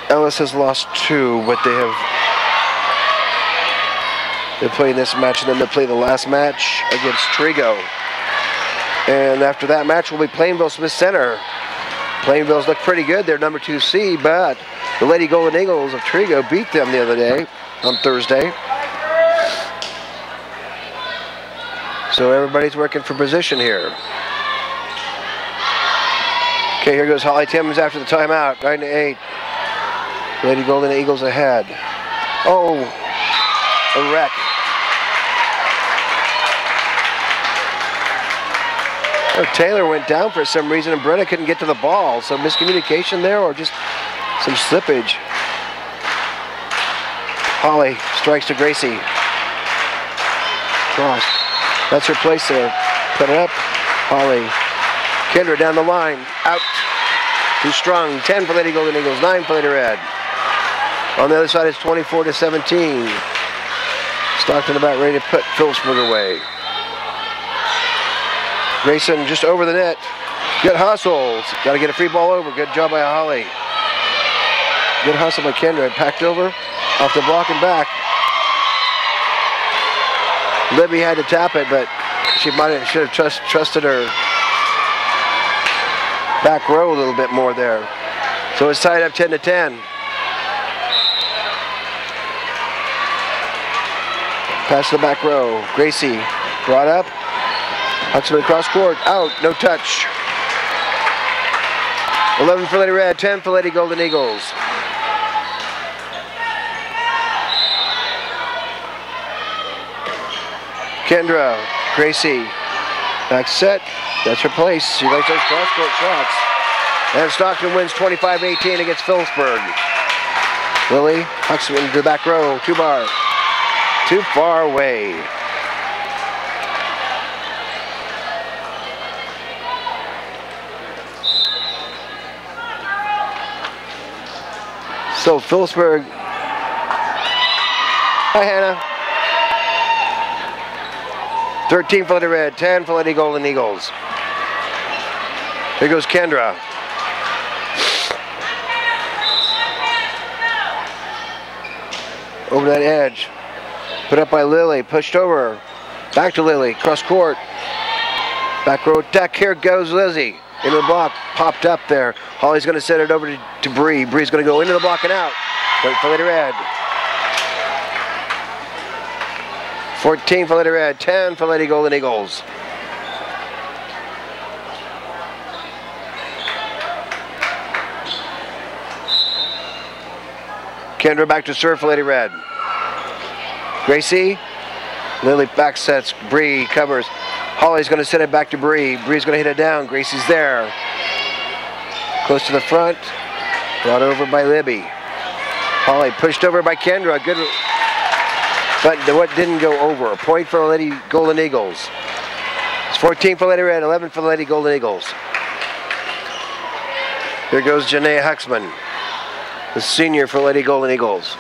Ellis has lost 2, but they're playing this match, and then they'll play the last match against Trego. And after that match will be Plainville Smith Center. Plainville's look pretty good. They're number 2 seed, but the Lady Golden Eagles of Trego beat them the other day on Thursday. So everybody's working for position here. Okay, here goes Holly Timmons after the timeout. 9-8. Lady Golden Eagles ahead. Oh, a wreck. Oh, Taylor went down for some reason, and Brenna couldn't get to the ball. So miscommunication there, or just some slippage. Holly strikes to Gracie. Cross. That's her place there. Put it up. Holly. Kendra down the line. Out. Too strong. 10 for Lady Golden Eagles. 9 for Lady Red. On the other side, it's 24-17. Stockton about ready to put Phillipsburg away. Grayson just over the net. Good hustle. Got to get a free ball over. Good job by Holly. Good hustle by Kendra. Packed over. Off the block and back. Libby had to tap it, but should have trusted her back row a little bit more there. So it's tied up 10-10. Pass to the back row. Gracie brought up. Huxman cross court. Out. No touch. 11 for Lady Red. 10 for Lady Golden Eagles. Kendra. Gracie. Back set. That's her place. She likes those cross court shots. And Stockton wins 25-18 against Phillipsburg. Lily. Huxman to the back row. 2-bar. Too far away. So Phillipsburg. Hi, Hannah. 13 for Lady Red, 10 for Lady Golden Eagles. Here goes Kendra. Over that edge. Put up by Lily, pushed over. Back to Lily, cross court. Back row attack, here goes Lizzie. Into the block, popped up there. Holly's gonna set it over to Bree. Bree's gonna go into the block and out. Point for Lady Red. 14 for Lady Red, 10 for Lady Golden Eagles. Kendra back to serve for Lady Red. Gracie, Lily back sets, Bree covers. Holly's going to send it back to Bree. Bree's going to hit it down. Gracie's there. Close to the front. Brought over by Libby. Holly pushed over by Kendra. Good, but what didn't go over? A point for Lady Golden Eagles. It's 14 for Lady Red, 11 for Lady Golden Eagles. Here goes Janae Huxman, the senior for Lady Golden Eagles.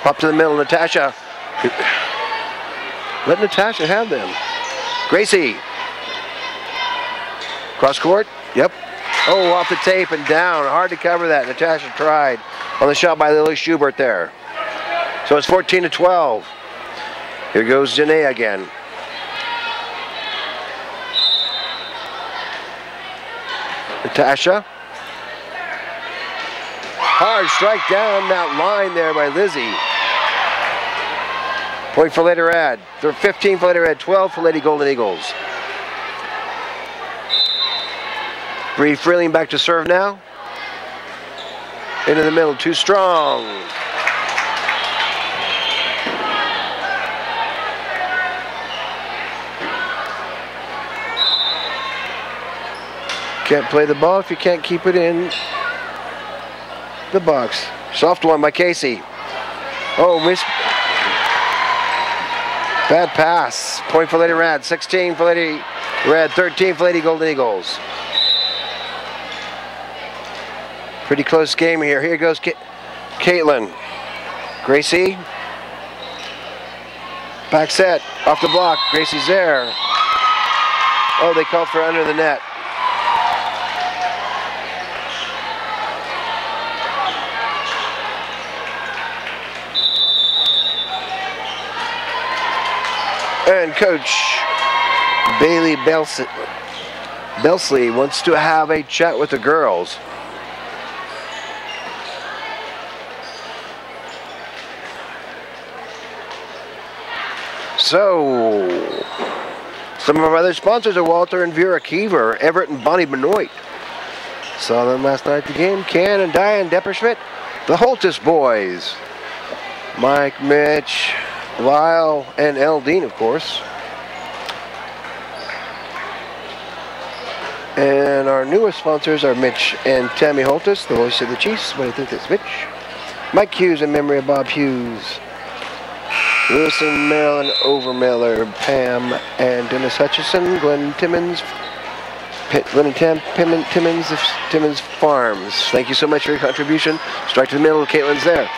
Up to the middle, Natasha. Let Natasha have them. Gracie. Cross court. Yep. Oh, off the tape and down. Hard to cover that. Natasha tried on the shot by Lily Schubert there. So it's 14-12. Here goes Janae again. Natasha. Hard strike down that line there by Lizzie. Point for Lady Red. They're 15 for Lady Red, 12 for Lady Golden Eagles. Bree Freeling back to serve now. Into the middle, too strong. Can't play the ball if you can't keep it in the box. Soft one by Casey. Oh, miss. Bad pass. Point for Lady Red. 16 for Lady Red. 13 for Lady Golden Eagles. Pretty close game here. Here goes Caitlin. Gracie. Back set. Off the block. Gracie's there. Oh, they called for under the net. And Coach Bailey Belsley wants to have a chat with the girls. So, some of our other sponsors are Walter and Vera Kiever, Everett and Bonnie Benoit. Saw them last night at the game. Ken and Diane Depperschmidt, the Holtis boys. Mike, Mitch, Lyle, and Eldine, of course. And our newest sponsors are Mitch and Tammy Holtis, the voice of the Chiefs, but I think that's Mitch. Mike Hughes in memory of Bob Hughes. Lewis and Marilyn Overmiller, Pam and Dennis Hutchison, Glenn Timmons, Timmons of Timmons Farms. Thank you so much for your contribution. Strike to the middle, Caitlin's there.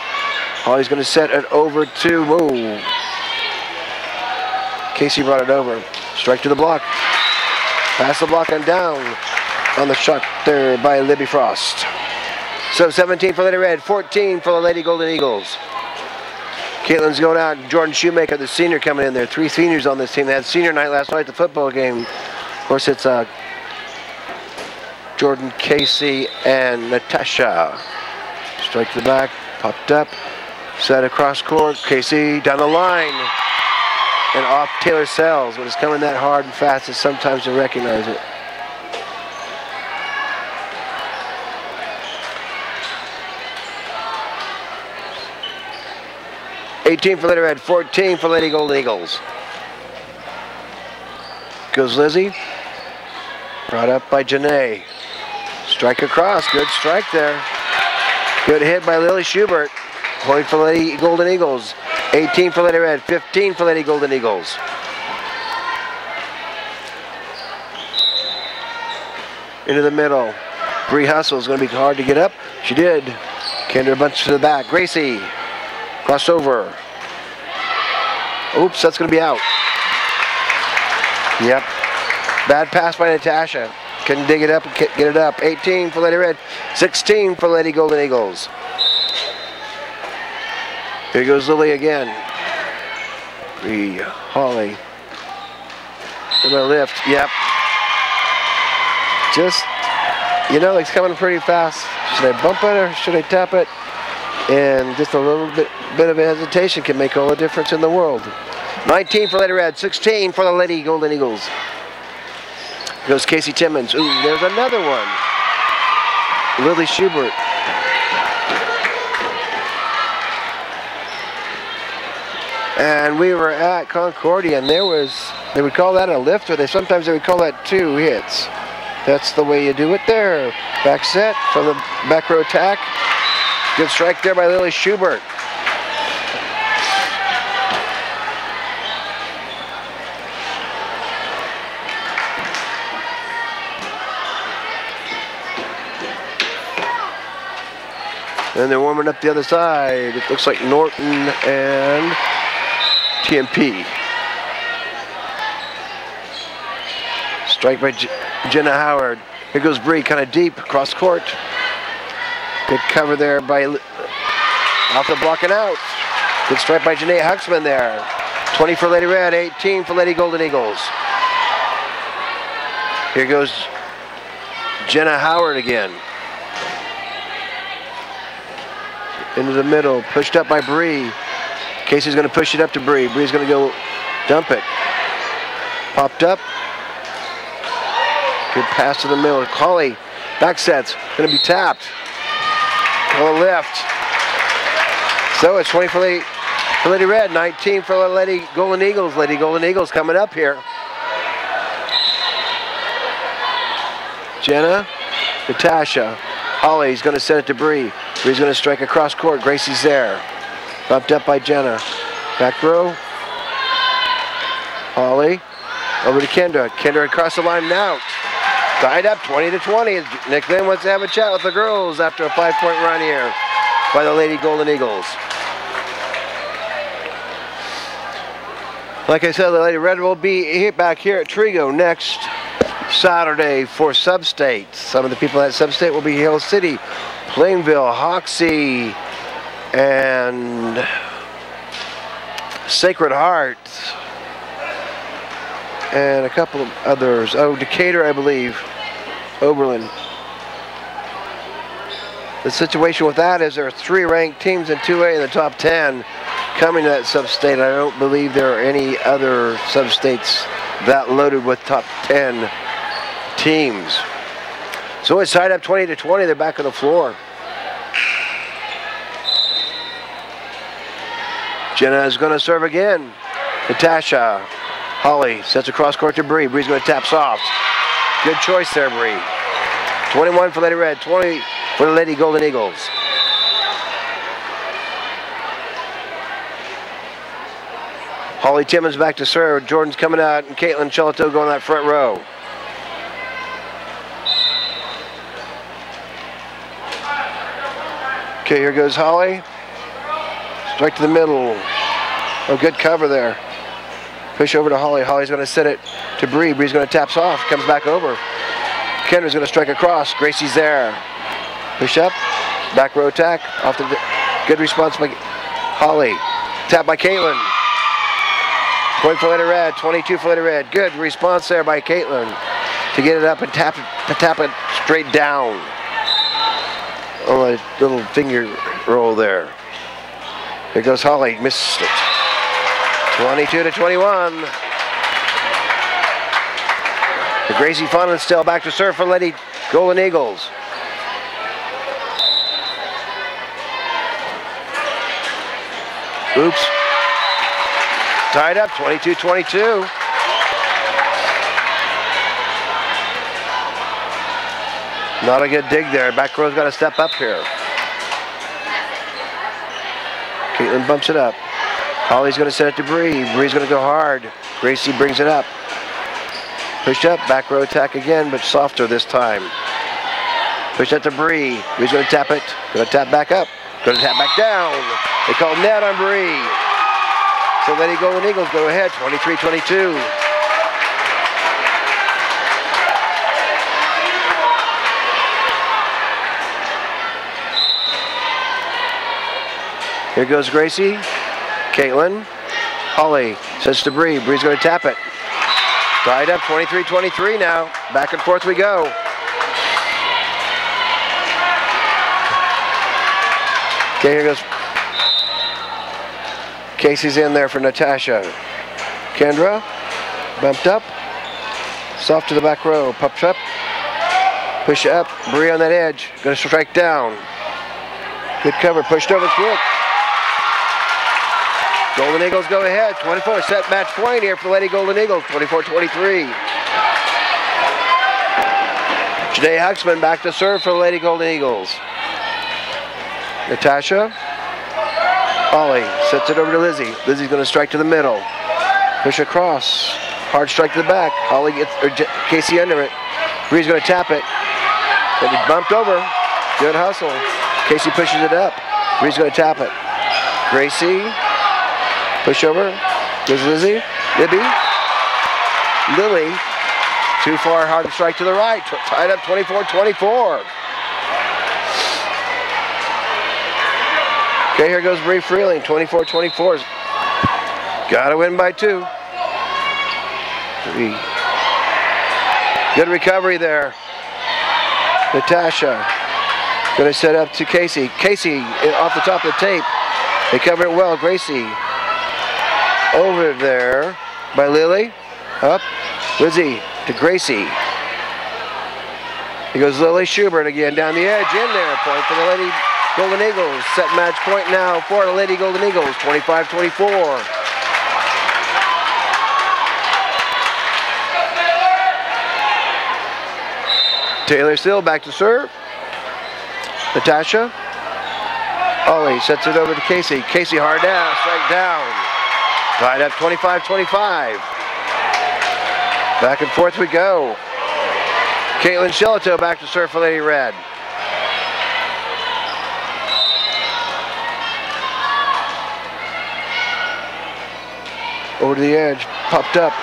Holly's going to set it over to Moo. Casey brought it over. Strike to the block. Pass the block and down on the shot there by Libby Frost. So 17 for Lady Red, 14 for the Lady Golden Eagles. Caitlin's going out. Jordan Shoemaker, the senior, coming in there. 3 seniors on this team. They had senior night last night at the football game. Of course, it's Jordan, Casey, and Natasha. Strike to the back, popped up, set across court. Casey down the line, and off Taylor Sells. When it's coming that hard and fast, it's sometimes to recognize it. $18 for Lady Red, 14 for Lady Golden Eagles. Goes Lizzie. Brought up by Janae. Strike across. Good strike there. Good hit by Lily Schubert. Point for Lady Golden Eagles. 18 for Lady Red, 15 for Lady Golden Eagles. Into the middle. Bree Hustle is going to be hard to get up. She did. Kendra bunch to the back. Gracie. Crossover. Oops, that's going to be out. Yep. Bad pass by Natasha. Couldn't dig it up and get it up. 18 for Lady Red, 16 for Lady Golden Eagles. Here goes Lily again. Bree, Holly. With a lift, yep. Just, you know, it's coming pretty fast. Should I bump it or should I tap it? And just a little bit of hesitation can make all the difference in the world. 19 for Lady Red, 16 for the Lady Golden Eagles. Goes Casey Timmons. Ooh, there's another one. Lily Schubert. And we were at Concordia, and there was, they would call that a lift, or sometimes they would call that 2 hits. That's the way you do it there. Back set from the back row attack. Good strike there by Lily Schubert. And they're warming up the other side. It looks like Norton and TMP. Strike by Jenna Howard. Here goes Bree, kind of deep, cross court. Good cover there by off the block and out. Good strike by Janae Huxman there. 20 for Lady Red, 18 for Lady Golden Eagles. Here goes Jenna Howard again. Into the middle, pushed up by Bree. Casey's going to push it up to Bree. Bree's going to go dump it. Popped up. Good pass to the middle. Holly, back sets, going to be tapped. On the left. So it's 20 for Lady Red, 19 for the Lady Golden Eagles. Lady Golden Eagles coming up here. Jenna, Natasha. Holly's going to set it to Bree. Bree's going to strike across court. Gracie's there. Bumped up by Jenna. Back row. Holly. Over to Kendra. Kendra across the line and out. Tied up 20-20. Nick Lynn wants to have a chat with the girls after a 5-point run here by the Lady Golden Eagles. Like I said, the Lady Red will be back here at Trego next Saturday for Sub-State. Some of the people at Sub-State will be Hill City, Plainville, Hoxie, and Sacred Heart, and a couple of others. Oh, Decatur, I believe, Oberlin. The situation with that is there are 3 ranked teams in 2A in the top 10 coming to that Sub-State. I don't believe there are any other Sub-States that loaded with top 10 teams. So it's tied up 20-20. They're back on the floor. Jenna is going to serve again. Natasha. Holly sets across court to Bree. Bree's going to tap soft. Good choice there, Bree. 21 for Lady Red, 20 for the Lady Golden Eagles. Holly Timmons back to serve. Jordan's coming out, and Caitlin Chalato going that front row. Okay, here goes Holly. Strike to the middle. Oh, good cover there. Push over to Holly. Holly's going to set it to Bree. Bree's going to tap soft. Comes back over. Kendra's going to strike across. Gracie's there. Push up. Back row attack. Off the good response by Holly. Tap by Caitlin. Point for Lady Red. 22 for Lady Red. Good response there by Caitlin to get it up and tap it straight down. Oh, a little finger roll there. Here goes Holly. Missed it. 22-21. The Gracie Fonman still back to serve for Lady Golden Eagles. Oops. Tied up 22-22. Not a good dig there. Back row's got to step up here. Caitlin bumps it up. Holly's going to set it to Bree. Bree's going to go hard. Gracie brings it up. Push up, back row attack again, but softer this time. Push that to Bree. Bree's going to tap it. Going to tap back up. Going to tap back down. They call net on Bree. So Lady Golden Eagles go ahead, 23-22. Here goes Gracie. Caitlin. Holly sends to Bree. Bree's going to tap it. Tied up, 23-23 now. Back and forth we go. Okay, here goes. Casey's in there for Natasha. Kendra, bumped up. Soft to the back row, pops up. Push up, Bree on that edge. Gonna strike down. Good cover, pushed over quick. Golden Eagles go ahead, 24, set match point here for Lady Golden Eagles, 24-23. Janae Huxman back to serve for the Lady Golden Eagles. Natasha, Ollie sets it over to Lizzie. Lizzie's gonna strike to the middle. Push across, hard strike to the back. Holly gets, Casey under it. Bree's gonna tap it. But he bumped over, good hustle. Casey pushes it up. Bree's gonna tap it. Gracie, push over, goes Lizzie, Libby, Lily, too far, hard to strike to the right, tied up 24-24. Okay, here goes Bree Freeling, 24-24. Gotta win by 2. Good recovery there. Natasha, gonna set up to Casey. Casey off the top of the tape. They cover it well, Gracie. Over there by Lily, up, Lizzie to Gracie. Here goes Lily Schubert again down the edge, in there, point for the Lady Golden Eagles. Set match point now for the Lady Golden Eagles, 25-24. Taylor Still back to serve. Natasha, Ollie sets it over to Casey. Casey hard down, strike down. Tied up 25-25. Back and forth we go. Caitlin Shillito back to serve for Lady Red. Over to the edge, popped up.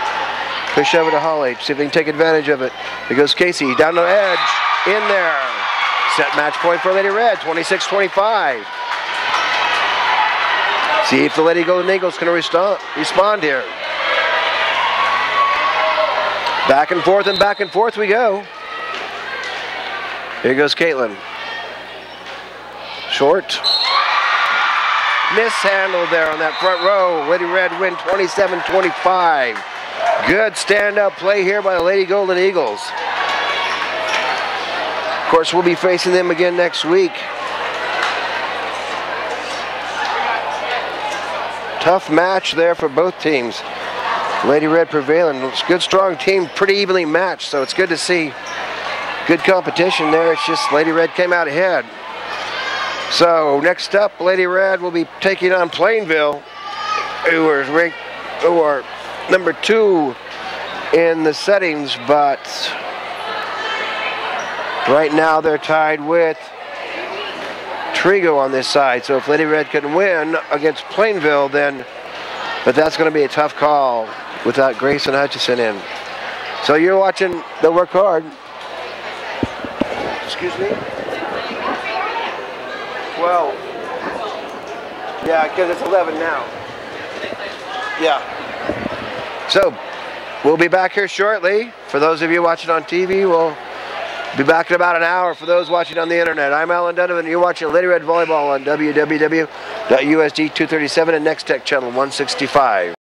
Push over to Holly, see if they can take advantage of it. Here goes Casey, down the edge, in there. Set match point for Lady Red, 26-25. See if the Lady Golden Eagles can respond here. Back and forth we go. Here goes Caitlin. Short. Mishandled there on that front row. Lady Red win 27-25. Good stand-up play here by the Lady Golden Eagles. Of course, we'll be facing them again next week. Tough match there for both teams. Lady Red prevailing. It's a good, strong team, pretty evenly matched, so it's good to see good competition there. It's just Lady Red came out ahead. So next up, Lady Red will be taking on Plainville, who are number 2 in the settings, but right now they're tied with Trego on this side. So if Lady Red can win against Plainville, then, but that's going to be a tough call without Grayson Hutchison in. So you're watching, they'll work hard. Excuse me? 12. Yeah, because it's 11 now. Yeah. So we'll be back here shortly. For those of you watching on TV, we'll be back in about an hour. For those watching on the internet, I'm Alan Donovan. You're watching Lady Red Volleyball on www.usd237 and Next Tech Channel 165.